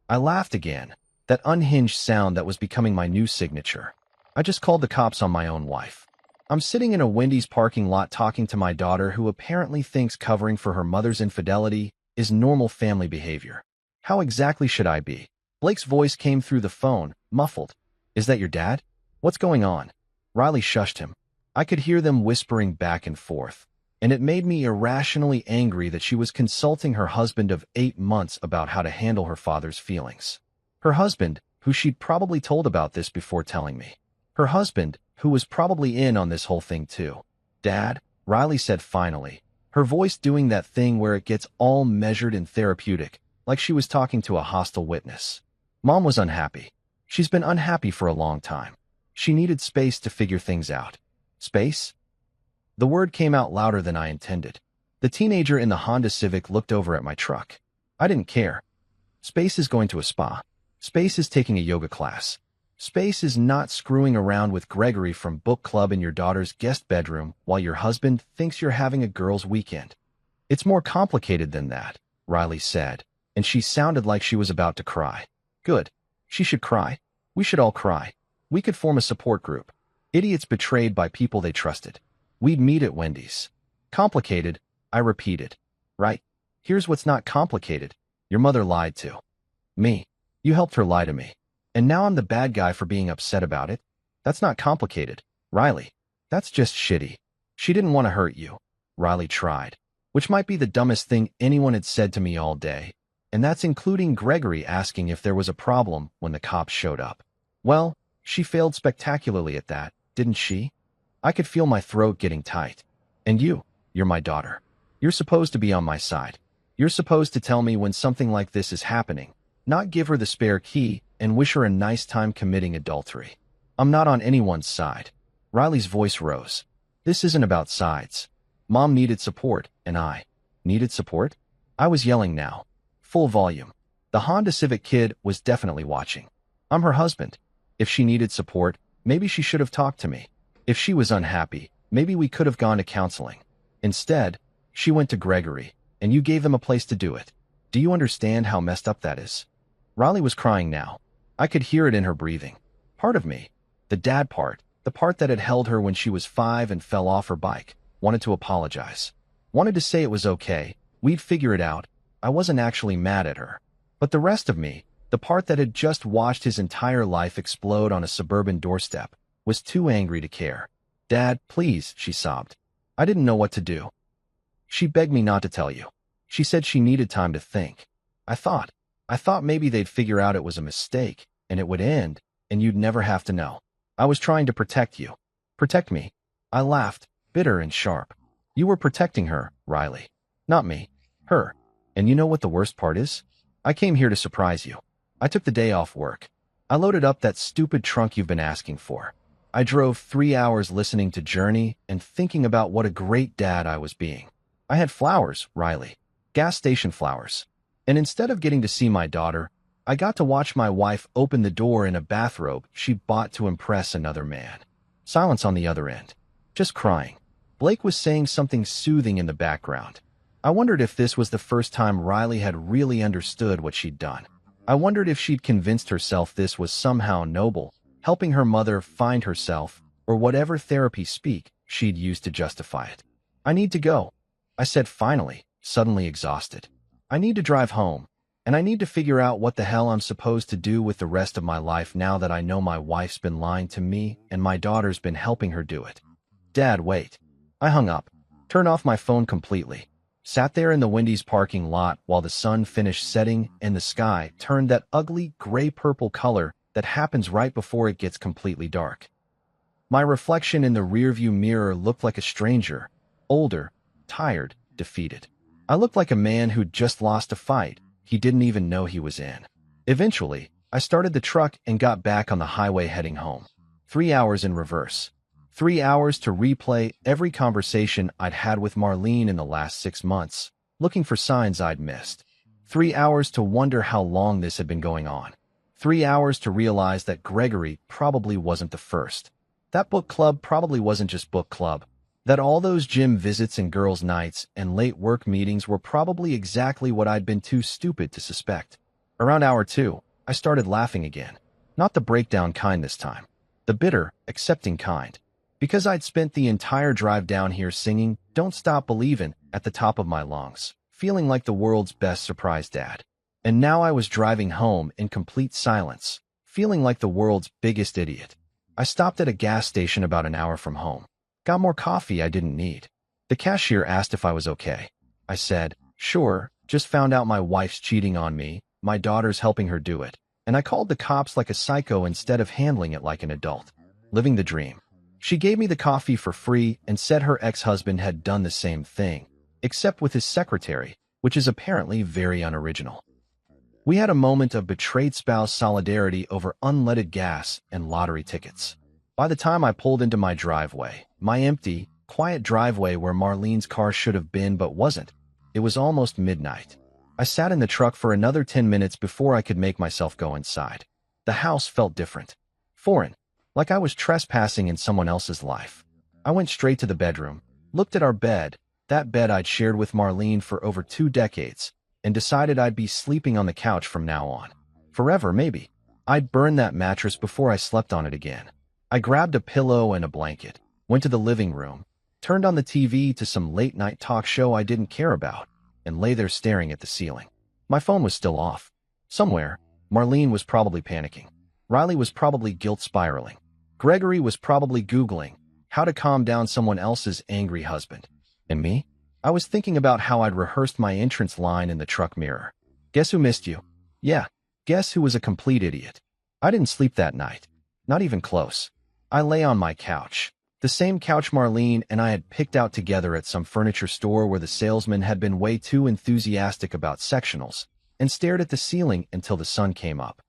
I laughed again, that unhinged sound that was becoming my new signature. I just called the cops on my own wife. I'm sitting in a Wendy's parking lot talking to my daughter who apparently thinks covering for her mother's infidelity is normal family behavior. How exactly should I be? Blake's voice came through the phone, muffled. Is that your dad? What's going on? Riley shushed him. I could hear them whispering back and forth, and it made me irrationally angry that she was consulting her husband of 8 months about how to handle her father's feelings. Her husband, who she'd probably told about this before telling me. Her husband, who was probably in on this whole thing too. Dad, Riley said finally, her voice doing that thing where it gets all measured and therapeutic, like she was talking to a hostile witness. Mom was unhappy. She's been unhappy for a long time. She needed space to figure things out. Space? The word came out louder than I intended. The teenager in the Honda Civic looked over at my truck. I didn't care. Space is going to a spa. Space is taking a yoga class. Space is not screwing around with Gregory from book club in your daughter's guest bedroom while your husband thinks you're having a girls' weekend. It's more complicated than that, Riley said, and she sounded like she was about to cry. Good. She should cry. We should all cry. We could form a support group. Idiots betrayed by people they trusted. We'd meet at Wendy's. Complicated, I repeated. Right. Here's what's not complicated. Your mother lied to me. You helped her lie to me. And now I'm the bad guy for being upset about it? That's not complicated, Riley. That's just shitty. She didn't want to hurt you. Riley tried. Which might be the dumbest thing anyone had said to me all day. And that's including Gregory asking if there was a problem when the cops showed up. Well, she failed spectacularly at that, didn't she? I could feel my throat getting tight. And you're my daughter. You're supposed to be on my side. You're supposed to tell me when something like this is happening, not give her the spare key and wish her a nice time committing adultery. I'm not on anyone's side. Riley's voice rose. This isn't about sides. Mom needed support, and I needed support? I was yelling now. Full volume. The Honda Civic kid was definitely watching. I'm her husband. If she needed support, maybe she should have talked to me. If she was unhappy, maybe we could have gone to counseling. Instead, she went to Gregory, and you gave them a place to do it. Do you understand how messed up that is? Riley was crying now. I could hear it in her breathing. Part of me, the dad part, the part that had held her when she was 5 and fell off her bike, wanted to apologize. Wanted to say it was okay, we'd figure it out. I wasn't actually mad at her. But the rest of me, the part that had just watched his entire life explode on a suburban doorstep, was too angry to care. Dad, please, she sobbed. I didn't know what to do. She begged me not to tell you. She said she needed time to think. I thought maybe they'd figure out it was a mistake, and it would end, and you'd never have to know. I was trying to protect you. Protect me. I laughed, bitter and sharp. You were protecting her, Riley. Not me. Her. And you know what the worst part is? I came here to surprise you. I took the day off work. I loaded up that stupid trunk you've been asking for. I drove 3 hours listening to Journey and thinking about what a great dad I was being. I had flowers, Riley. Gas station flowers. And instead of getting to see my daughter, I got to watch my wife open the door in a bathrobe she bought to impress another man. Silence on the other end. Just crying. Blake was saying something soothing in the background. I wondered if this was the first time Riley had really understood what she'd done. I wondered if she'd convinced herself this was somehow noble, helping her mother find herself, or whatever therapy speak she'd used to justify it. I need to go, I said finally, suddenly exhausted. I need to drive home, and I need to figure out what the hell I'm supposed to do with the rest of my life now that I know my wife's been lying to me and my daughter's been helping her do it. Dad, wait. I hung up, turned off my phone completely, sat there in the Wendy's parking lot while the sun finished setting and the sky turned that ugly gray-purple color that happens right before it gets completely dark. My reflection in the rearview mirror looked like a stranger, older, tired, defeated. I looked like a man who'd just lost a fight he didn't even know he was in. Eventually, I started the truck and got back on the highway heading home. 3 hours in reverse. 3 hours to replay every conversation I'd had with Marlene in the last 6 months, looking for signs I'd missed. 3 hours to wonder how long this had been going on. 3 hours to realize that Gregory probably wasn't the first. That book club probably wasn't just book club. That all those gym visits and girls' nights and late work meetings were probably exactly what I'd been too stupid to suspect. Around hour 2, I started laughing again. Not the breakdown kind this time. The bitter, accepting kind. Because I'd spent the entire drive down here singing Don't Stop Believin' at the top of my lungs, feeling like the world's best surprise dad. And now I was driving home in complete silence, feeling like the world's biggest idiot. I stopped at a gas station about an hour from home. Got more coffee I didn't need. The cashier asked if I was okay. I said, sure, just found out my wife's cheating on me, my daughter's helping her do it, and I called the cops like a psycho instead of handling it like an adult. Living the dream. She gave me the coffee for free and said her ex-husband had done the same thing, except with his secretary, which is apparently very unoriginal. We had a moment of betrayed spouse solidarity over unleaded gas and lottery tickets. By the time I pulled into my driveway, my empty, quiet driveway where Marlene's car should have been but wasn't, it was almost midnight. I sat in the truck for another 10 minutes before I could make myself go inside. The house felt different. Foreign. Like I was trespassing in someone else's life. I went straight to the bedroom, looked at our bed, that bed I'd shared with Marlene for over 2 decades, and decided I'd be sleeping on the couch from now on. Forever, maybe. I'd burn that mattress before I slept on it again. I grabbed a pillow and a blanket, went to the living room, turned on the TV to some late-night talk show I didn't care about, and lay there staring at the ceiling. My phone was still off. Somewhere, Marlene was probably panicking. Riley was probably guilt-spiraling. Gregory was probably Googling how to calm down someone else's angry husband. And me? I was thinking about how I'd rehearsed my entrance line in the truck mirror. Guess who missed you? Yeah, guess who was a complete idiot? I didn't sleep that night. Not even close. I lay on my couch, the same couch Marlene and I had picked out together at some furniture store where the salesman had been way too enthusiastic about sectionals, and stared at the ceiling until the sun came up.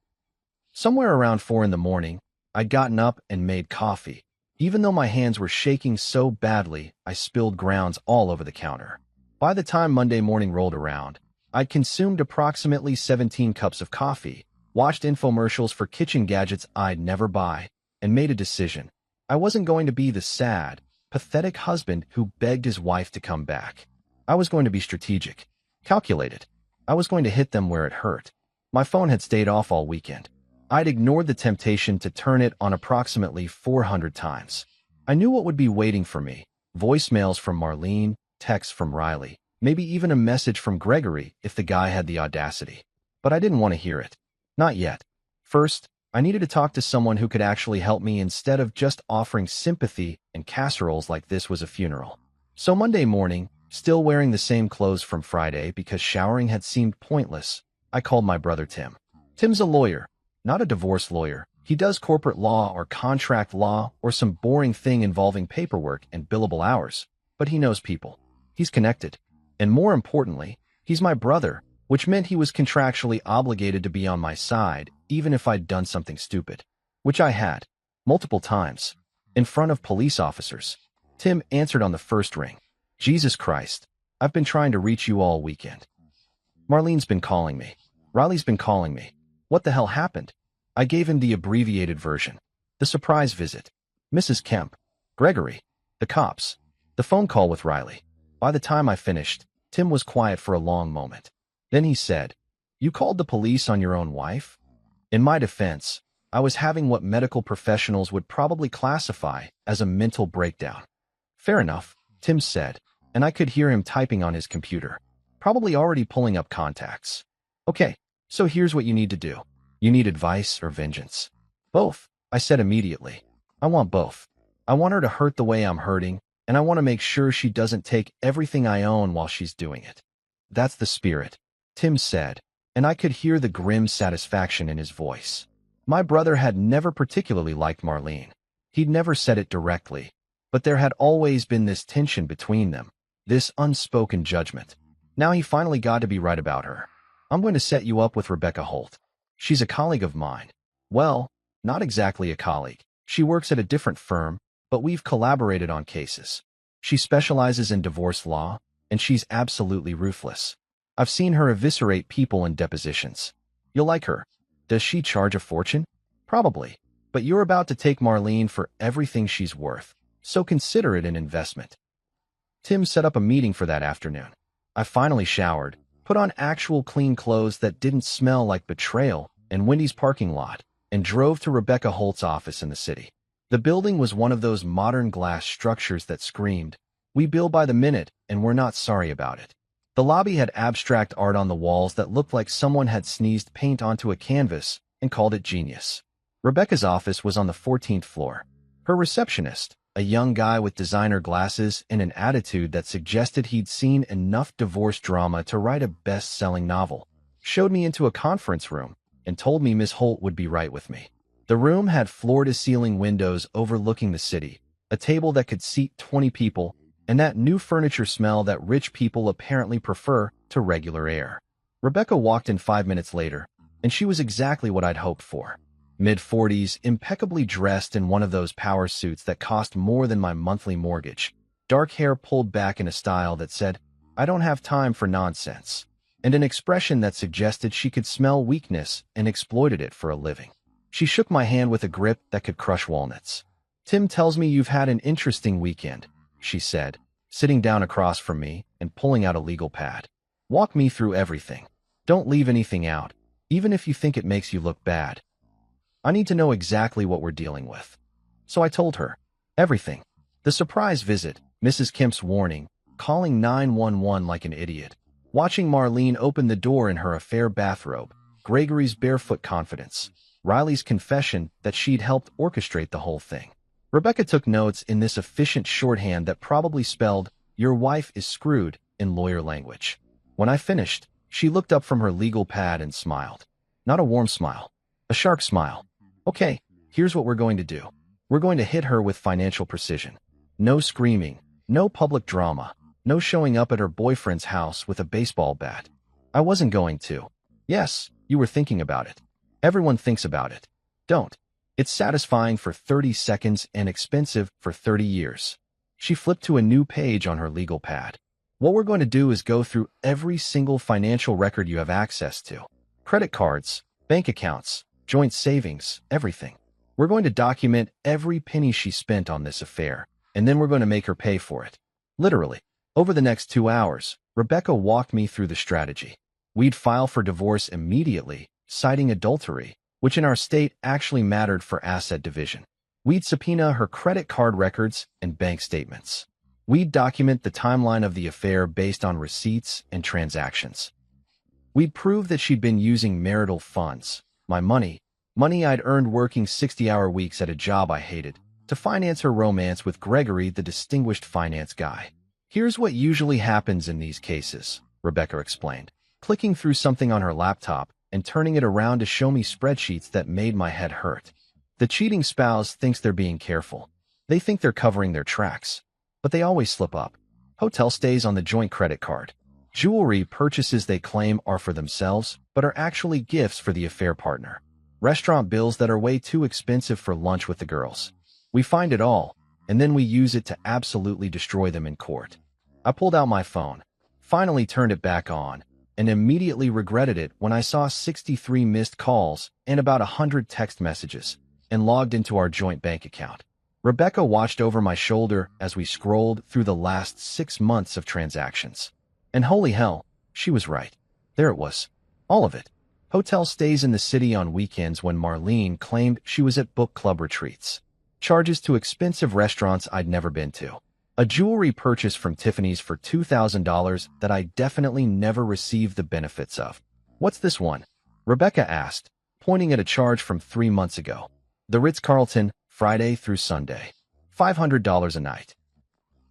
Somewhere around 4 in the morning, I'd gotten up and made coffee. Even though my hands were shaking so badly, I spilled grounds all over the counter. By the time Monday morning rolled around, I'd consumed approximately 17 cups of coffee, watched infomercials for kitchen gadgets I'd never buy, and made a decision. I wasn't going to be the sad, pathetic husband who begged his wife to come back. I was going to be strategic, calculated. I was going to hit them where it hurt. My phone had stayed off all weekend. I'd ignored the temptation to turn it on approximately 400 times. I knew what would be waiting for me. Voicemails from Marlene, texts from Riley, maybe even a message from Gregory if the guy had the audacity. But I didn't want to hear it. Not yet. First, I needed to talk to someone who could actually help me instead of just offering sympathy and casseroles like this was a funeral. So Monday morning, still wearing the same clothes from Friday because showering had seemed pointless, I called my brother Tim. Tim's a lawyer, not a divorce lawyer. He does corporate law or contract law or some boring thing involving paperwork and billable hours, but he knows people. He's connected. And more importantly, he's my brother, which meant he was contractually obligated to be on my side, even if I'd done something stupid. Which I had. Multiple times. in front of police officers. Tim answered on the first ring. Jesus Christ, I've been trying to reach you all weekend. Marlene's been calling me. Riley's been calling me. What the hell happened? I gave him the abbreviated version. The surprise visit. Mrs. Kemp. Gregory. The cops. The phone call with Riley. By the time I finished, Tim was quiet for a long moment. Then he said, "You called the police on your own wife?" In my defense, I was having what medical professionals would probably classify as a mental breakdown. Fair enough, Tim said, and I could hear him typing on his computer, probably already pulling up contacts. Okay, so here's what you need to do. You need advice or vengeance? Both, I said immediately. I want both. I want her to hurt the way I'm hurting, and I want to make sure she doesn't take everything I own while she's doing it. That's the spirit, Tim said, and I could hear the grim satisfaction in his voice. My brother had never particularly liked Marlene. He'd never said it directly, but there had always been this tension between them, this unspoken judgment. Now he finally got to be right about her. I'm going to set you up with Rebecca Holt. She's a colleague of mine. Well, not exactly a colleague. She works at a different firm, but we've collaborated on cases. She specializes in divorce law, and she's absolutely ruthless. I've seen her eviscerate people in depositions. You'll like her. Does she charge a fortune? Probably. But you're about to take Marlene for everything she's worth, so consider it an investment. Tim set up a meeting for that afternoon. I finally showered, put on actual clean clothes that didn't smell like betrayal in Wendy's parking lot, and drove to Rebecca Holt's office in the city. The building was one of those modern glass structures that screamed, "We bill by the minute, and we're not sorry about it." The lobby had abstract art on the walls that looked like someone had sneezed paint onto a canvas and called it genius. Rebecca's office was on the 14th floor. Her receptionist, a young guy with designer glasses and an attitude that suggested he'd seen enough divorce drama to write a best-selling novel, showed me into a conference room and told me Miss Holt would be right with me. The room had floor-to-ceiling windows overlooking the city, a table that could seat 20 people, and that new furniture smell that rich people apparently prefer to regular air. Rebecca walked in 5 minutes later, and she was exactly what I'd hoped for. Mid-40s, impeccably dressed in one of those power suits that cost more than my monthly mortgage, dark hair pulled back in a style that said, "I don't have time for nonsense," and an expression that suggested she could smell weakness and exploited it for a living. She shook my hand with a grip that could crush walnuts. "Tim tells me you've had an interesting weekend," she said, sitting down across from me and pulling out a legal pad. "Walk me through everything. Don't leave anything out, even if you think it makes you look bad. I need to know exactly what we're dealing with." So I told her. Everything. The surprise visit, Mrs. Kemp's warning, calling 911 like an idiot, watching Marlene open the door in her affair bathrobe, Gregory's barefoot confidence, Riley's confession that she'd helped orchestrate the whole thing. Rebecca took notes in this efficient shorthand that probably spelled, "Your wife is screwed," in lawyer language. When I finished, she looked up from her legal pad and smiled. Not a warm smile. A shark smile. "Okay, here's what we're going to do. We're going to hit her with financial precision. No screaming, no public drama, no showing up at her boyfriend's house with a baseball bat." I wasn't going to. Yes, you were thinking about it. Everyone thinks about it. Don't. It's satisfying for 30 seconds and expensive for 30 years. She flipped to a new page on her legal pad. "What we're going to do is go through every single financial record you have access to. Credit cards, bank accounts, joint savings, everything. We're going to document every penny she spent on this affair, and then we're going to make her pay for it." Literally. Over the next 2 hours, Rebecca walked me through the strategy. We'd file for divorce immediately, citing adultery, which in our state actually mattered for asset division. We'd subpoena her credit card records and bank statements. We'd document the timeline of the affair based on receipts and transactions. We'd prove that she'd been using marital funds, my money I'd earned working 60-hour weeks at a job I hated, to finance her romance with Gregory, the distinguished finance guy. "Here's what usually happens in these cases," Rebecca explained, clicking through something on her laptop and turning it around to show me spreadsheets that made my head hurt. "The cheating spouse thinks they're being careful. They think they're covering their tracks, but they always slip up. Hotel stays on the joint credit card. Jewelry purchases they claim are for themselves, but are actually gifts for the affair partner. Restaurant bills that are way too expensive for lunch with the girls. We find it all, and then we use it to absolutely destroy them in court. I pulled out my phone, finally turned it back on, and immediately regretted it when I saw 63 missed calls and about 100 text messages, and logged into our joint bank account. Rebecca watched over my shoulder as we scrolled through the last 6 months of transactions. And holy hell, she was right. There it was. All of it. Hotel stays in the city on weekends when Marlene claimed she was at book club retreats. Charges to expensive restaurants I'd never been to. A jewelry purchase from Tiffany's for $2,000 that I definitely never received the benefits of. What's this one? Rebecca asked, pointing at a charge from 3 months ago. The Ritz-Carlton, Friday through Sunday. $500 a night.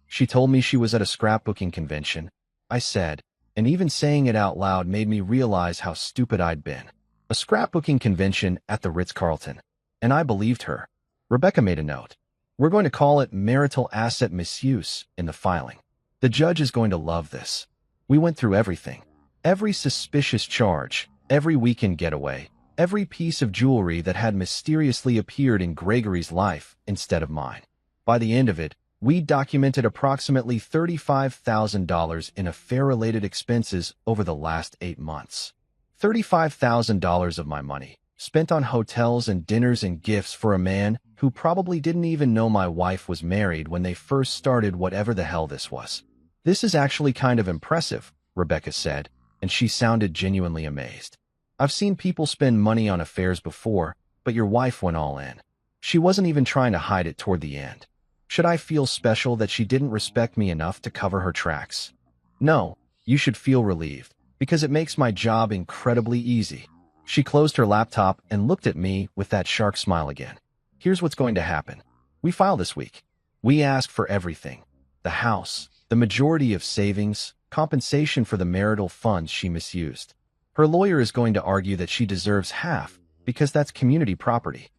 She told me she was at a scrapbooking convention, I said, and even saying it out loud made me realize how stupid I'd been. A scrapbooking convention at the Ritz-Carlton. And I believed her. Rebecca made a note. We're going to call it marital asset misuse in the filing. The judge is going to love this. We went through everything. Every suspicious charge, every weekend getaway, every piece of jewelry that had mysteriously appeared in Gregory's life instead of mine. By the end of it, we documented approximately $35,000 in affair-related expenses over the last 8 months. $35,000 of my money, spent on hotels and dinners and gifts for a man who probably didn't even know my wife was married when they first started whatever the hell this was. This is actually kind of impressive, Rebecca said, and she sounded genuinely amazed. I've seen people spend money on affairs before, but your wife went all in. She wasn't even trying to hide it toward the end. Should I feel special that she didn't respect me enough to cover her tracks? No, you should feel relieved, because it makes my job incredibly easy. She closed her laptop and looked at me with that shark smile again. Here's what's going to happen. We file this week. We ask for everything. The house, the majority of savings, compensation for the marital funds she misused. Her lawyer is going to argue that she deserves half, because that's community property.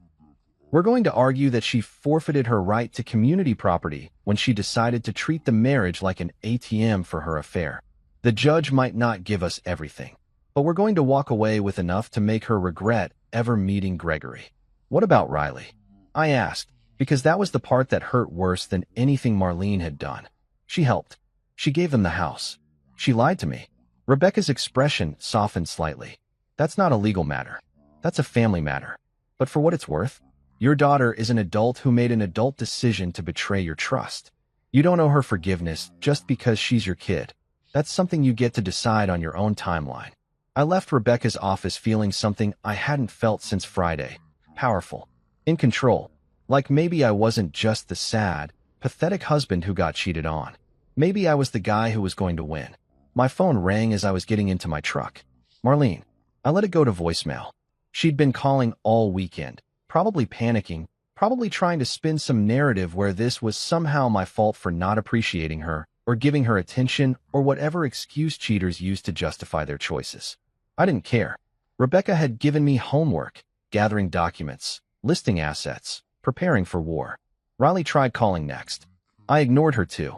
We're going to argue that she forfeited her right to community property when she decided to treat the marriage like an ATM for her affair. The judge might not give us everything, but we're going to walk away with enough to make her regret ever meeting Gregory. What about Riley? I asked, because that was the part that hurt worse than anything Marlene had done. She helped. She gave them the house. She lied to me. Rebecca's expression softened slightly. That's not a legal matter. That's a family matter. But for what it's worth, your daughter is an adult who made an adult decision to betray your trust. You don't owe her forgiveness just because she's your kid. That's something you get to decide on your own timeline. I left Rebecca's office feeling something I hadn't felt since Friday. Powerful. In control. Like maybe I wasn't just the sad, pathetic husband who got cheated on. Maybe I was the guy who was going to win. My phone rang as I was getting into my truck. Marlene. I let it go to voicemail. She'd been calling all weekend. Probably panicking, probably trying to spin some narrative where this was somehow my fault for not appreciating her, or giving her attention, or whatever excuse cheaters use to justify their choices. I didn't care. Rebecca had given me homework, gathering documents, listing assets, preparing for war. Riley tried calling next. I ignored her too.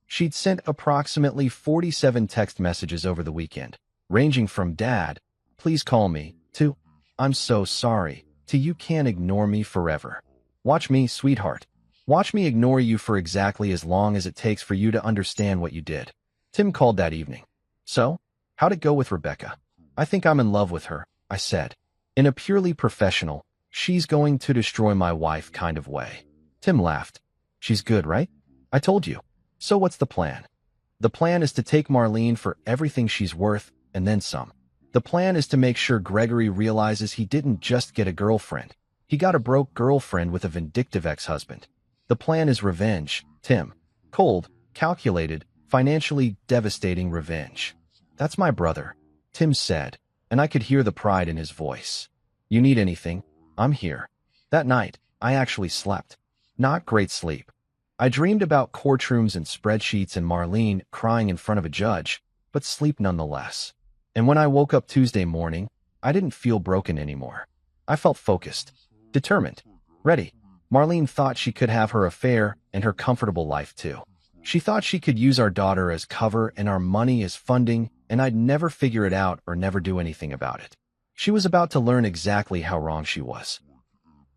She'd sent approximately 47 text messages over the weekend, ranging from "Dad, please call me," to "I'm so sorry," to "You can't ignore me forever. Watch me, sweetheart. Watch me ignore you for exactly as long as it takes for you to understand what you did." Tim called that evening. So, how'd it go with Rebecca? I think I'm in love with her, I said. In a purely professional, she's going to destroy my wife kind of way. Tim laughed. She's good, right? I told you. So what's the plan? The plan is to take Marlene for everything she's worth, and then some. The plan is to make sure Gregory realizes he didn't just get a girlfriend. He got a broke girlfriend with a vindictive ex-husband. The plan is revenge, Tim. Cold, calculated, financially devastating revenge. That's my brother, Tim said, and I could hear the pride in his voice. You need anything? I'm here. That night, I actually slept. Not great sleep. I dreamed about courtrooms and spreadsheets and Marlene crying in front of a judge, but sleep nonetheless. And when I woke up Tuesday morning, I didn't feel broken anymore. I felt focused, determined, ready. Marlene thought she could have her affair and her comfortable life too. She thought she could use our daughter as cover and our money as funding, and I'd never figure it out or never do anything about it. She was about to learn exactly how wrong she was.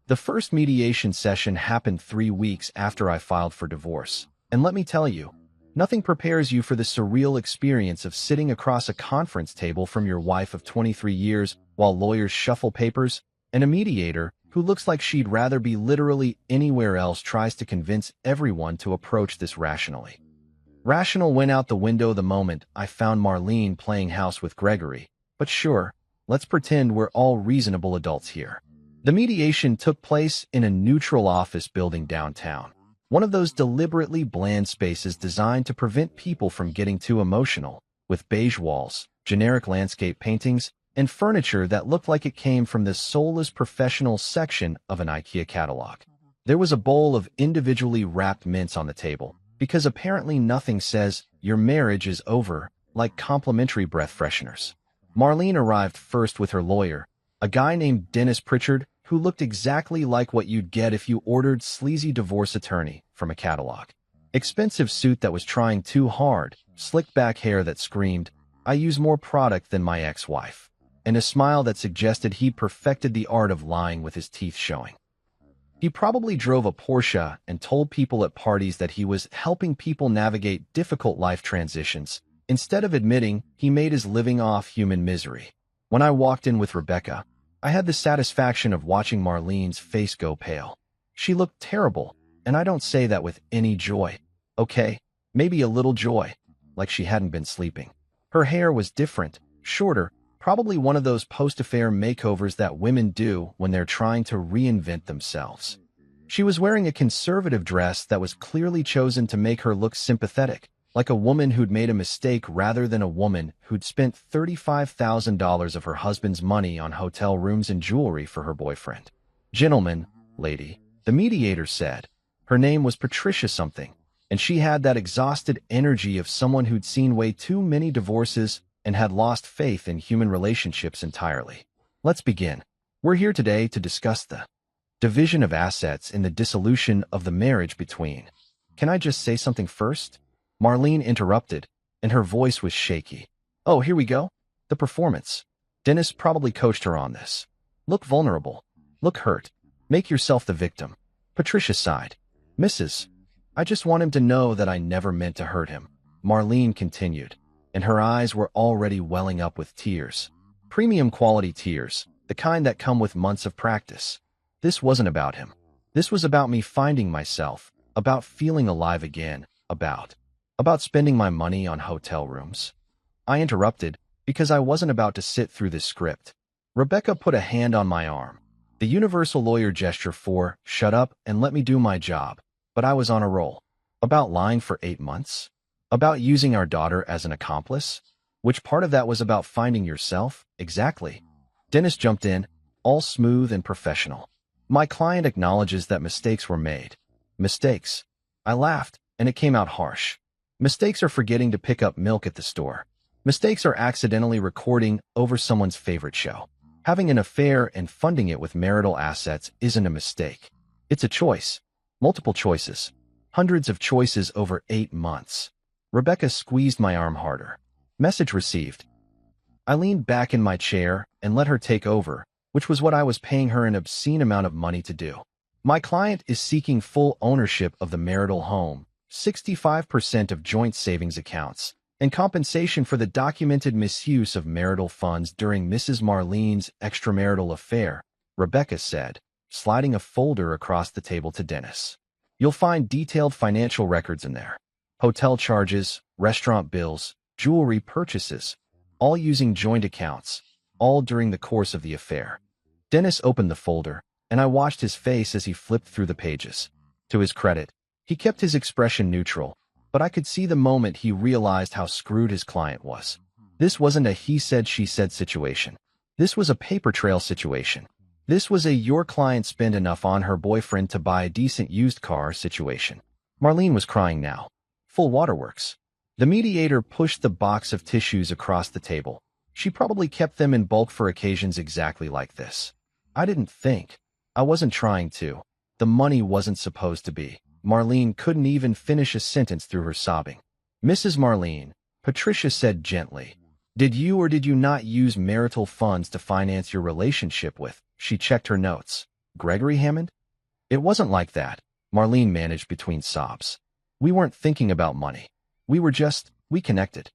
The first mediation session happened 3 weeks after I filed for divorce. And let me tell you, nothing prepares you for the surreal experience of sitting across a conference table from your wife of 23 years while lawyers shuffle papers, and a mediator who looks like she'd rather be literally anywhere else tries to convince everyone to approach this rationally. Rational went out the window the moment I found Marlene playing house with Gregory, but sure, let's pretend we're all reasonable adults here. The mediation took place in a neutral office building downtown, one of those deliberately bland spaces designed to prevent people from getting too emotional, with beige walls, generic landscape paintings, and furniture that looked like it came from the soulless professional section of an IKEA catalog. There was a bowl of individually wrapped mints on the table, because apparently nothing says your marriage is over like complimentary breath fresheners. Marlene arrived first with her lawyer, a guy named Dennis Pritchard, who looked exactly like what you'd get if you ordered sleazy divorce attorney from a catalog. Expensive suit that was trying too hard, slicked back hair that screamed, "I use more product than my ex-wife," and a smile that suggested he'd perfected the art of lying with his teeth showing. He probably drove a Porsche and told people at parties that he was helping people navigate difficult life transitions, instead of admitting he made his living off human misery. When I walked in with Rebecca, I had the satisfaction of watching Marlene's face go pale. She looked terrible, and I don't say that with any joy. Okay, maybe a little joy, like she hadn't been sleeping. Her hair was different, shorter, probably one of those post-affair makeovers that women do when they're trying to reinvent themselves. She was wearing a conservative dress that was clearly chosen to make her look sympathetic, like a woman who'd made a mistake rather than a woman who'd spent $35,000 of her husband's money on hotel rooms and jewelry for her boyfriend. "Gentlemen, lady," the mediator said. Her name was Patricia something, and she had that exhausted energy of someone who'd seen way too many divorces and had lost faith in human relationships entirely. "Let's begin. We're here today to discuss the division of assets in the dissolution of the marriage between—" "Can I just say something first?" Marlene interrupted, and her voice was shaky. "Oh, here we go. The performance. Dennis probably coached her on this. Look vulnerable. Look hurt. Make yourself the victim." Patricia sighed. "Mrs. I just want him to know that I never meant to hurt him," Marlene continued, and her eyes were already welling up with tears. Premium quality tears, the kind that come with months of practice. This wasn't about him. This was about me finding myself, about feeling alive again, about spending my money on hotel rooms. I interrupted, because I wasn't about to sit through this script. Rebecca put a hand on my arm. The universal lawyer gesture for, "Shut up and let me do my job," but I was on a roll. About lying for 8 months? About using our daughter as an accomplice? Which part of that was about finding yourself? Exactly. Dennis jumped in, all smooth and professional. "My client acknowledges that mistakes were made." "Mistakes?" I laughed, and it came out harsh. "Mistakes are forgetting to pick up milk at the store. Mistakes are accidentally recording over someone's favorite show. Having an affair and funding it with marital assets isn't a mistake. It's a choice. Multiple choices. Hundreds of choices over 8 months. Rebecca squeezed my arm harder. Message received. I leaned back in my chair and let her take over, which was what I was paying her an obscene amount of money to do. My client is seeking full ownership of the marital home, 65% of joint savings accounts, and compensation for the documented misuse of marital funds during Mrs. Marlene's extramarital affair, Rebecca said, sliding a folder across the table to Dennis. "You'll find detailed financial records in there. Hotel charges, restaurant bills, jewelry purchases, all using joint accounts, all during the course of the affair." Dennis opened the folder, and I watched his face as he flipped through the pages. To his credit, he kept his expression neutral, but I could see the moment he realized how screwed his client was. This wasn't a he said she said situation. This was a paper trail situation. This was a your client spent enough on her boyfriend to buy a decent used car situation. Marlene was crying now. Full waterworks. The mediator pushed the box of tissues across the table. She probably kept them in bulk for occasions exactly like this. I didn't think. I wasn't trying to. The money wasn't supposed to be. Marlene couldn't even finish a sentence through her sobbing. "Mrs. Marlene," Patricia said gently, "did you or did you not use marital funds to finance your relationship with?" She checked her notes. Gregory Hammond? It wasn't like that, Marlene managed between sobs. We weren't thinking about money. We connected.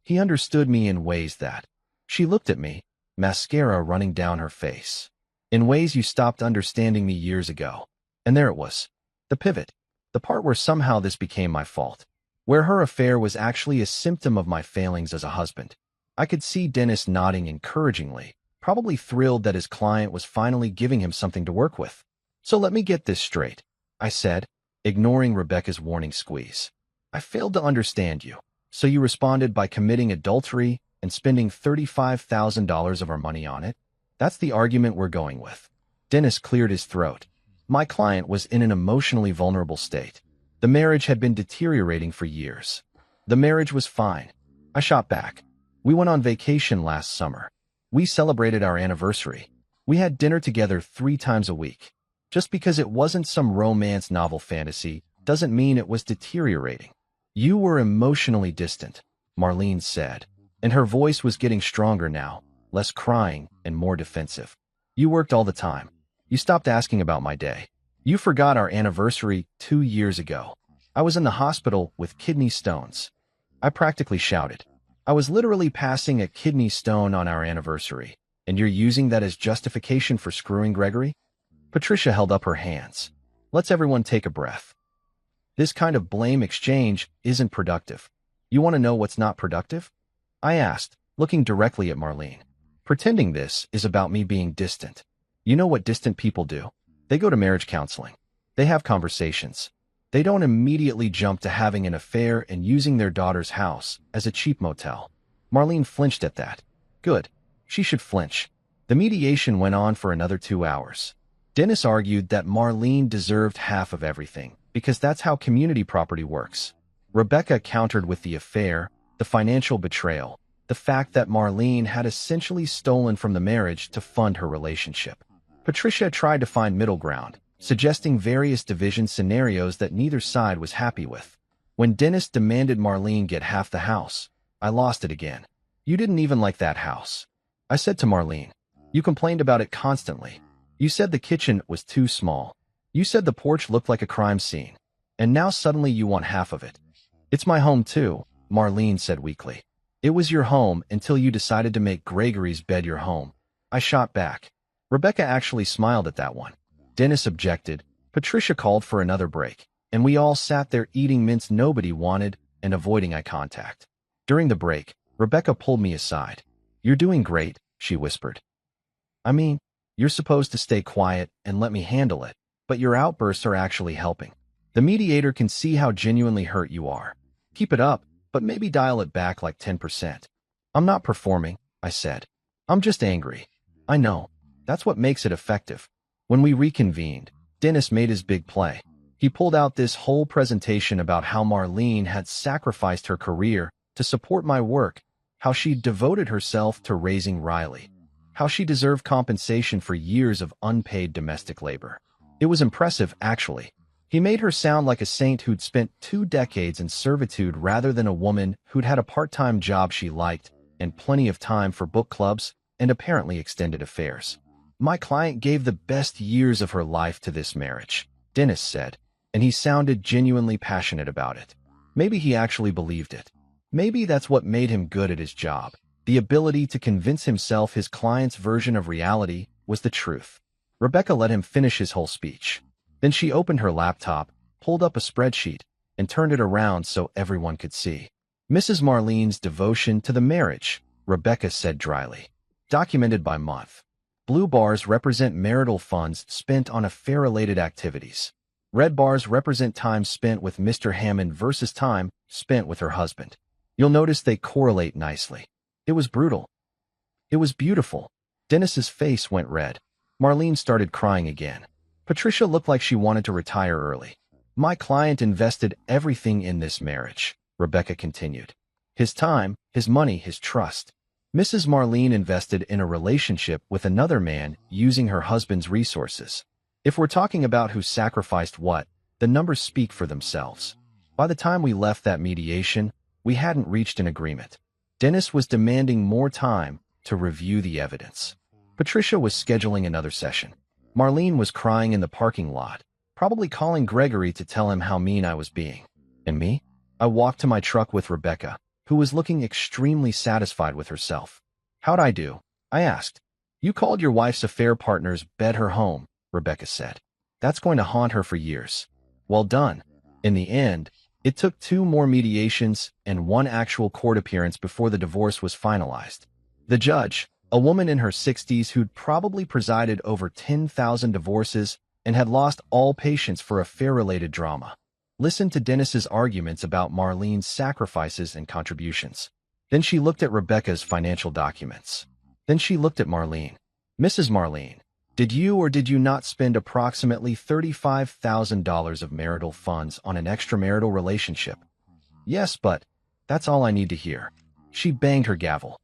He understood me in ways that. She looked at me, mascara running down her face. In ways you stopped understanding me years ago. And there it was. The pivot. The part where somehow this became my fault. Where her affair was actually a symptom of my failings as a husband. I could see Dennis nodding encouragingly, probably thrilled that his client was finally giving him something to work with. So let me get this straight, I said, ignoring Rebecca's warning squeeze. I failed to understand you. So you responded by committing adultery and spending $35,000 of our money on it? That's the argument we're going with. Dennis cleared his throat. My client was in an emotionally vulnerable state. The marriage had been deteriorating for years. The marriage was fine. I shot back. We went on vacation last summer. We celebrated our anniversary. We had dinner together 3 times a week. Just because it wasn't some romance novel fantasy doesn't mean it was deteriorating. You were emotionally distant, Marlene said, and her voice was getting stronger now, less crying and more defensive. You worked all the time. You stopped asking about my day. You forgot our anniversary 2 years ago. I was in the hospital with kidney stones. I practically shouted. I was literally passing a kidney stone on our anniversary, and you're using that as justification for screwing Gregory? Patricia held up her hands. Let's everyone take a breath. This kind of blame exchange isn't productive. You want to know what's not productive? I asked, looking directly at Marlene. Pretending this is about me being distant. You know what distant people do? They go to marriage counseling. They have conversations. They don't immediately jump to having an affair and using their daughter's house as a cheap motel. Marlene flinched at that. Good. She should flinch. The mediation went on for another 2 hours. Dennis argued that Marlene deserved half of everything, because that's how community property works. Rebecca countered with the affair, the financial betrayal, the fact that Marlene had essentially stolen from the marriage to fund her relationship. Patricia tried to find middle ground, suggesting various division scenarios that neither side was happy with. When Dennis demanded Marlene get half the house, I lost it again. You didn't even like that house. I said to Marlene, you complained about it constantly. You said the kitchen was too small. You said the porch looked like a crime scene. And now suddenly you want half of it. It's my home too, Marlene said weakly. It was your home until you decided to make Gregory's bed your home. I shot back. Rebecca actually smiled at that one. Dennis objected. Patricia called for another break, and we all sat there eating mints nobody wanted and avoiding eye contact. During the break, Rebecca pulled me aside. You're doing great, she whispered. I mean, you're supposed to stay quiet and let me handle it, but your outbursts are actually helping. The mediator can see how genuinely hurt you are. Keep it up, but maybe dial it back like 10%. I'm not performing, I said. I'm just angry. I know. That's what makes it effective. When we reconvened, Dennis made his big play. He pulled out this whole presentation about how Marlene had sacrificed her career to support my work, how she devoted herself to raising Riley, how she deserved compensation for years of unpaid domestic labor. It was impressive, actually. He made her sound like a saint who'd spent 2 decades in servitude rather than a woman who'd had a part-time job she liked and plenty of time for book clubs and apparently extended affairs. My client gave the best years of her life to this marriage, Dennis said, and he sounded genuinely passionate about it. Maybe he actually believed it. Maybe that's what made him good at his job, the ability to convince himself his client's version of reality was the truth. Rebecca let him finish his whole speech. Then she opened her laptop, pulled up a spreadsheet, and turned it around so everyone could see. Mrs. Marlene's devotion to the marriage, Rebecca said dryly. Documented by month. Blue bars represent marital funds spent on affair-related activities. Red bars represent time spent with Mr. Hammond versus time spent with her husband. You'll notice they correlate nicely. It was brutal. It was beautiful. Dennis's face went red. Marlene started crying again. Patricia looked like she wanted to retire early. My client invested everything in this marriage, Rebecca continued. His time, his money, his trust. Mrs. Marlene invested in a relationship with another man using her husband's resources. If we're talking about who sacrificed what, the numbers speak for themselves. By the time we left that mediation, we hadn't reached an agreement. Dennis was demanding more time to review the evidence. Patricia was scheduling another session. Marlene was crying in the parking lot, probably calling Gregory to tell him how mean I was being. And me? I walked to my truck with Rebecca, who was looking extremely satisfied with herself. How'd I do? I asked. You called your wife's affair partner's bed her home, Rebecca said. That's going to haunt her for years. Well done. In the end, it took 2 more mediations and 1 actual court appearance before the divorce was finalized. The judge, a woman in her 60s who'd probably presided over 10,000 divorces and had lost all patience for affair-related drama, listened to Dennis's arguments about Marlene's sacrifices and contributions. Then she looked at Rebecca's financial documents. Then she looked at Marlene. Mrs. Marlene, did you or did you not spend approximately $35,000 of marital funds on an extramarital relationship? Yes, but that's all I need to hear. She banged her gavel.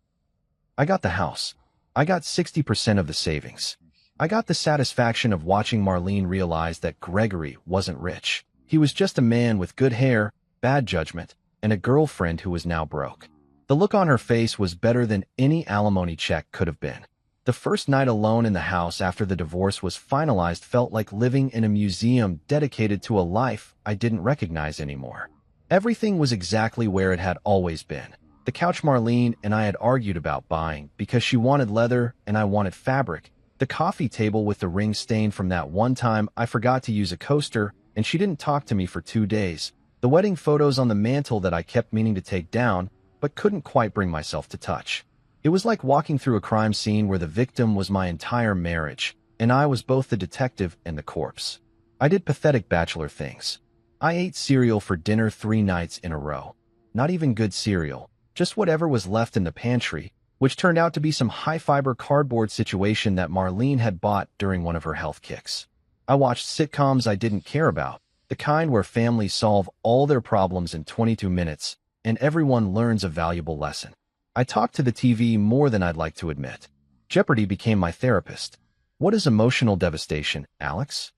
I got the house. I got 60% of the savings. I got the satisfaction of watching Marlene realize that Gregory wasn't rich. He was just a man with good hair, bad judgment, and a girlfriend who was now broke. The look on her face was better than any alimony check could have been. The first night alone in the house after the divorce was finalized felt like living in a museum dedicated to a life I didn't recognize anymore. Everything was exactly where it had always been. The couch Marlene and I had argued about buying because she wanted leather and I wanted fabric. The coffee table with the ring stain from that one time I forgot to use a coaster and she didn't talk to me for 2 days. The wedding photos on the mantle that I kept meaning to take down but couldn't quite bring myself to touch. It was like walking through a crime scene where the victim was my entire marriage, and I was both the detective and the corpse. I did pathetic bachelor things. I ate cereal for dinner 3 nights in a row. Not even good cereal, just whatever was left in the pantry, which turned out to be some high-fiber cardboard situation that Marlene had bought during one of her health kicks. I watched sitcoms I didn't care about, the kind where families solve all their problems in 22 minutes, and everyone learns a valuable lesson. I talked to the TV more than I'd like to admit. Jeopardy became my therapist. What is emotional devastation, Alex?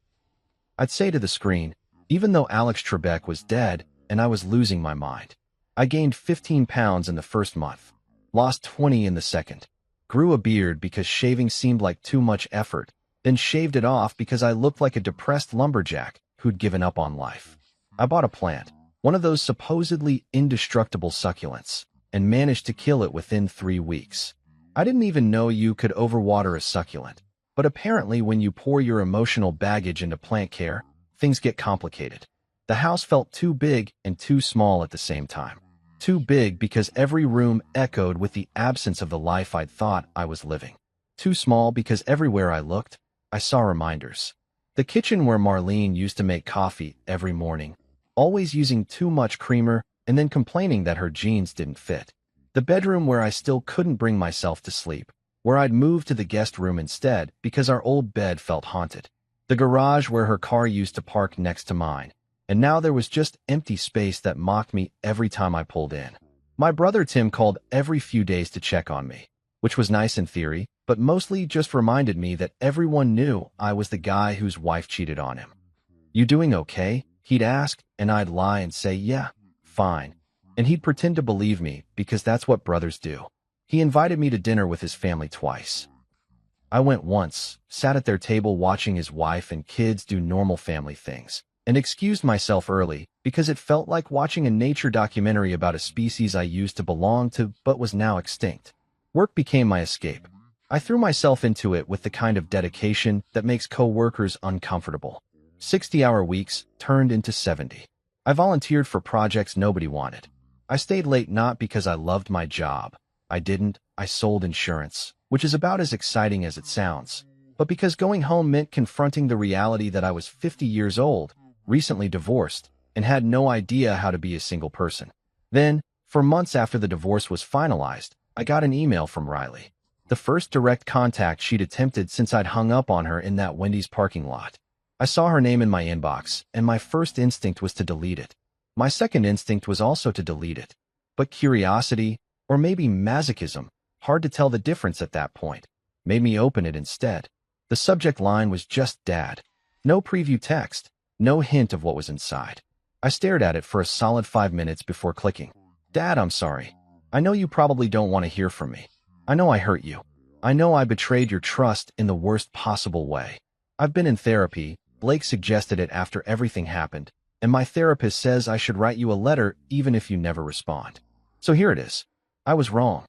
I'd say to the screen, even though Alex Trebek was dead and I was losing my mind. I gained 15 pounds in the first month, lost 20 in the second, grew a beard because shaving seemed like too much effort, then shaved it off because I looked like a depressed lumberjack who'd given up on life. I bought a plant, one of those supposedly indestructible succulents, and managed to kill it within 3 weeks. I didn't even know you could overwater a succulent, but apparently when you pour your emotional baggage into plant care, things get complicated. The house felt too big and too small at the same time. Too big because every room echoed with the absence of the life I'd thought I was living. Too small because everywhere I looked, I saw reminders. The kitchen where Marlene used to make coffee every morning, always using too much creamer and then complaining that her jeans didn't fit. The bedroom where I still couldn't bring myself to sleep, where I'd moved to the guest room instead because our old bed felt haunted. The garage where her car used to park next to mine, and now there was just empty space that mocked me every time I pulled in. My brother Tim called every few days to check on me, which was nice in theory, but mostly just reminded me that everyone knew I was the guy whose wife cheated on him. You doing okay? He'd ask, and I'd lie and say, yeah, fine. And he'd pretend to believe me because that's what brothers do. He invited me to dinner with his family twice. I went once, sat at their table watching his wife and kids do normal family things, and excused myself early because it felt like watching a nature documentary about a species I used to belong to but was now extinct. Work became my escape. I threw myself into it with the kind of dedication that makes co-workers uncomfortable. 60-hour weeks turned into 70. I volunteered for projects nobody wanted. I stayed late not because I loved my job. I sold insurance, which is about as exciting as it sounds, but because going home meant confronting the reality that I was 50 years old, recently divorced, and had no idea how to be a single person. Then, for months after the divorce was finalized, I got an email from Riley. The first direct contact she'd attempted since I'd hung up on her in that Wendy's parking lot. I saw her name in my inbox, and my first instinct was to delete it. My second instinct was also to delete it. But curiosity, or maybe masochism, hard to tell the difference at that point, made me open it instead. The subject line was just Dad. No preview text, no hint of what was inside. I stared at it for a solid 5 minutes before clicking. Dad, I'm sorry. I know you probably don't want to hear from me. I know I hurt you. I know I betrayed your trust in the worst possible way. I've been in therapy. Blake suggested it after everything happened, and my therapist says I should write you a letter even if you never respond. So here it is. I was wrong.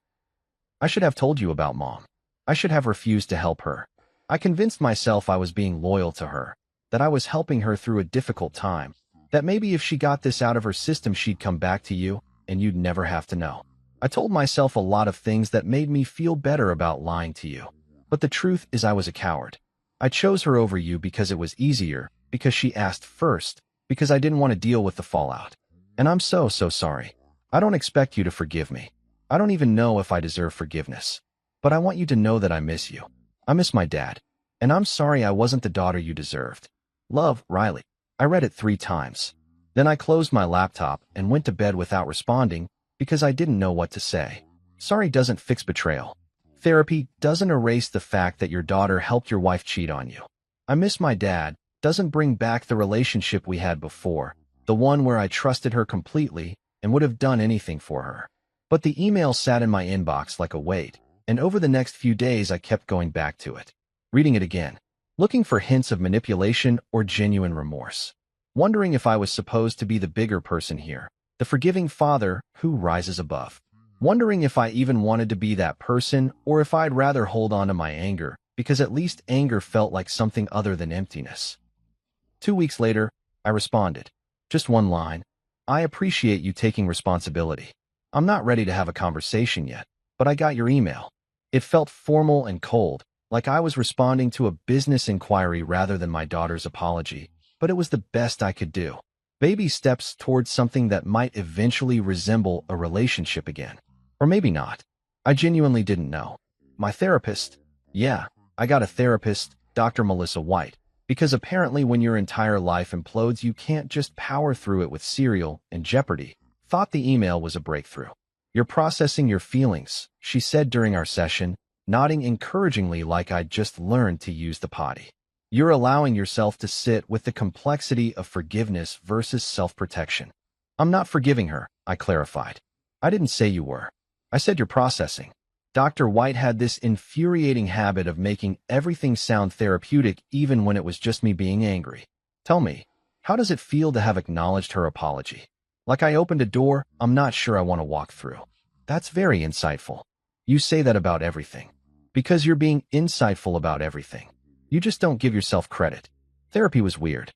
I should have told you about Mom. I should have refused to help her. I convinced myself I was being loyal to her, that I was helping her through a difficult time, that maybe if she got this out of her system she'd come back to you, and you'd never have to know. I told myself a lot of things that made me feel better about lying to you. But the truth is I was a coward. I chose her over you because it was easier, because she asked first, because I didn't want to deal with the fallout. And I'm so sorry. I don't expect you to forgive me. I don't even know if I deserve forgiveness. But I want you to know that I miss you. I miss my dad. And I'm sorry I wasn't the daughter you deserved. Love, Riley. I read it 3 times. Then I closed my laptop and went to bed without responding because I didn't know what to say. Sorry doesn't fix betrayal. Therapy doesn't erase the fact that your daughter helped your wife cheat on you. I miss my dad doesn't bring back the relationship we had before, the one where I trusted her completely and would have done anything for her. But the email sat in my inbox like a weight, and over the next few days I kept going back to it, reading it again, looking for hints of manipulation or genuine remorse, wondering if I was supposed to be the bigger person here, the forgiving father who rises above, wondering if I even wanted to be that person or if I'd rather hold on to my anger, because at least anger felt like something other than emptiness. 2 weeks later, I responded. Just one line. I appreciate you taking responsibility. I'm not ready to have a conversation yet, but I got your email. It felt formal and cold, like I was responding to a business inquiry rather than my daughter's apology, but it was the best I could do. Baby steps towards something that might eventually resemble a relationship again. Or maybe not. I genuinely didn't know. My therapist? Yeah, I got a therapist, Dr. Melissa White, because apparently when your entire life implodes you can't just power through it with Serial and Jeopardy. Thought the email was a breakthrough. You're processing your feelings, she said during our session, nodding encouragingly like I'd just learned to use the potty. You're allowing yourself to sit with the complexity of forgiveness versus self-protection. I'm not forgiving her, I clarified. I didn't say you were. I said you're processing. Dr. White had this infuriating habit of making everything sound therapeutic even when it was just me being angry. Tell me, how does it feel to have acknowledged her apology? Like I opened a door I'm not sure I want to walk through. That's very insightful. You say that about everything. Because you're being insightful about everything. You just don't give yourself credit. Therapy was weird.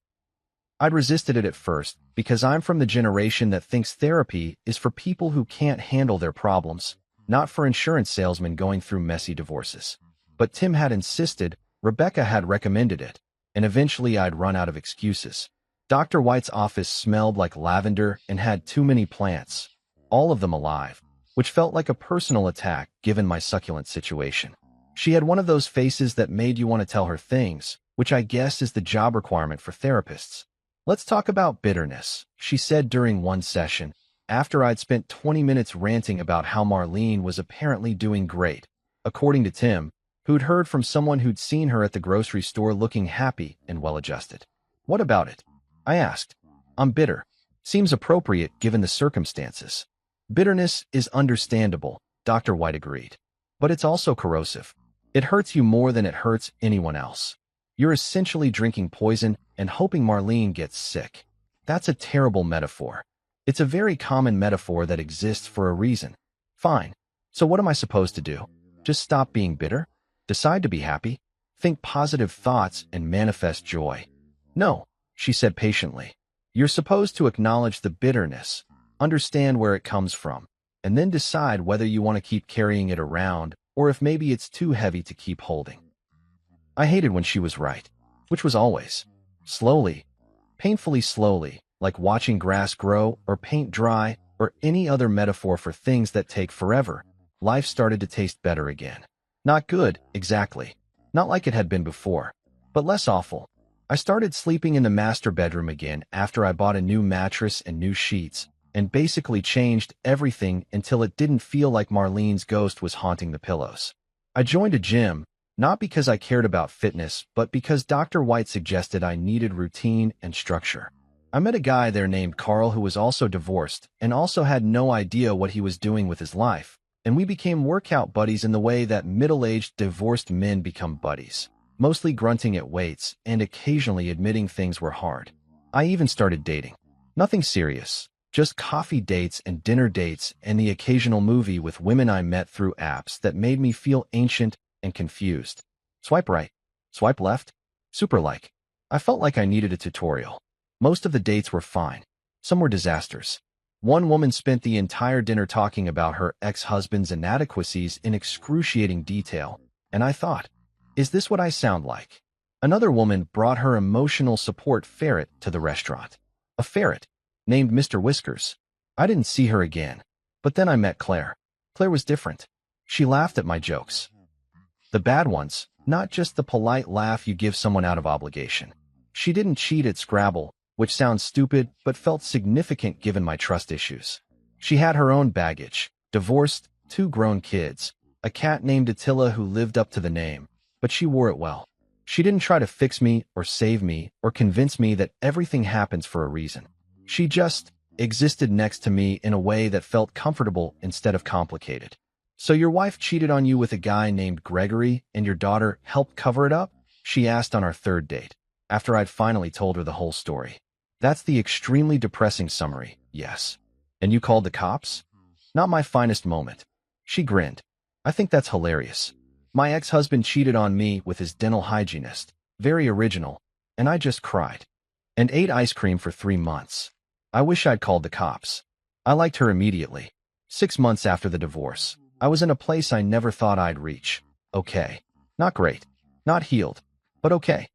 I'd resisted it at first because I'm from the generation that thinks therapy is for people who can't handle their problems, not for insurance salesmen going through messy divorces. But Tim had insisted, Rebecca had recommended it, and eventually I'd run out of excuses. Dr. White's office smelled like lavender and had too many plants, all of them alive, which felt like a personal attack given my succulent situation. She had one of those faces that made you want to tell her things, which I guess is the job requirement for therapists. Let's talk about bitterness, she said during one session, after I'd spent 20 minutes ranting about how Marlene was apparently doing great, according to Tim, who'd heard from someone who'd seen her at the grocery store looking happy and well-adjusted. What about it? I asked. I'm bitter. Seems appropriate given the circumstances. Bitterness is understandable, Dr. White agreed. But it's also corrosive. It hurts you more than it hurts anyone else. You're essentially drinking poison and hoping Marlene gets sick. That's a terrible metaphor. It's a very common metaphor that exists for a reason. Fine. So what am I supposed to do? Just stop being bitter? Decide to be happy? Think positive thoughts and manifest joy? No, she said patiently. You're supposed to acknowledge the bitterness, understand where it comes from, and then decide whether you want to keep carrying it around or if maybe it's too heavy to keep holding. I hated when she was right, which was always. Slowly, painfully slowly, like watching grass grow or paint dry or any other metaphor for things that take forever, life started to taste better again. Not good, exactly. Not like it had been before, but less awful. I started sleeping in the master bedroom again after I bought a new mattress and new sheets, and basically changed everything until it didn't feel like Marlene's ghost was haunting the pillows. I joined a gym, not because I cared about fitness, but because Dr. White suggested I needed routine and structure. I met a guy there named Carl who was also divorced and also had no idea what he was doing with his life, and we became workout buddies in the way that middle-aged divorced men become buddies. mostly grunting at waits and occasionally admitting things were hard. I even started dating. Nothing serious, just coffee dates and dinner dates and the occasional movie with women I met through apps that made me feel ancient and confused. Swipe right. Swipe left. Super like. I felt like I needed a tutorial. Most of the dates were fine. Some were disasters. One woman spent the entire dinner talking about her ex-husband's inadequacies in excruciating detail, and I thought, is this what I sound like? Another woman brought her emotional support ferret to the restaurant. A ferret, named Mr. Whiskers. I didn't see her again, but then I met Claire. Claire was different. She laughed at my jokes. The bad ones, not just the polite laugh you give someone out of obligation. She didn't cheat at Scrabble, which sounds stupid but felt significant given my trust issues. She had her own baggage, divorced, 2 grown kids, a cat named Attila who lived up to the name, but she wore it well. She didn't try to fix me or save me or convince me that everything happens for a reason. She just existed next to me in a way that felt comfortable instead of complicated. So your wife cheated on you with a guy named Gregory and your daughter helped cover it up? She asked on our 3rd date, after I'd finally told her the whole story. That's the extremely depressing summary, yes. And you called the cops? Not my finest moment. She grinned. I think that's hilarious. My ex-husband cheated on me with his dental hygienist. Very original. And I just cried. And ate ice cream for 3 months. I wish I'd called the cops. I liked her immediately. 6 months after the divorce, I was in a place I never thought I'd reach. Okay. Not great. Not healed. But okay.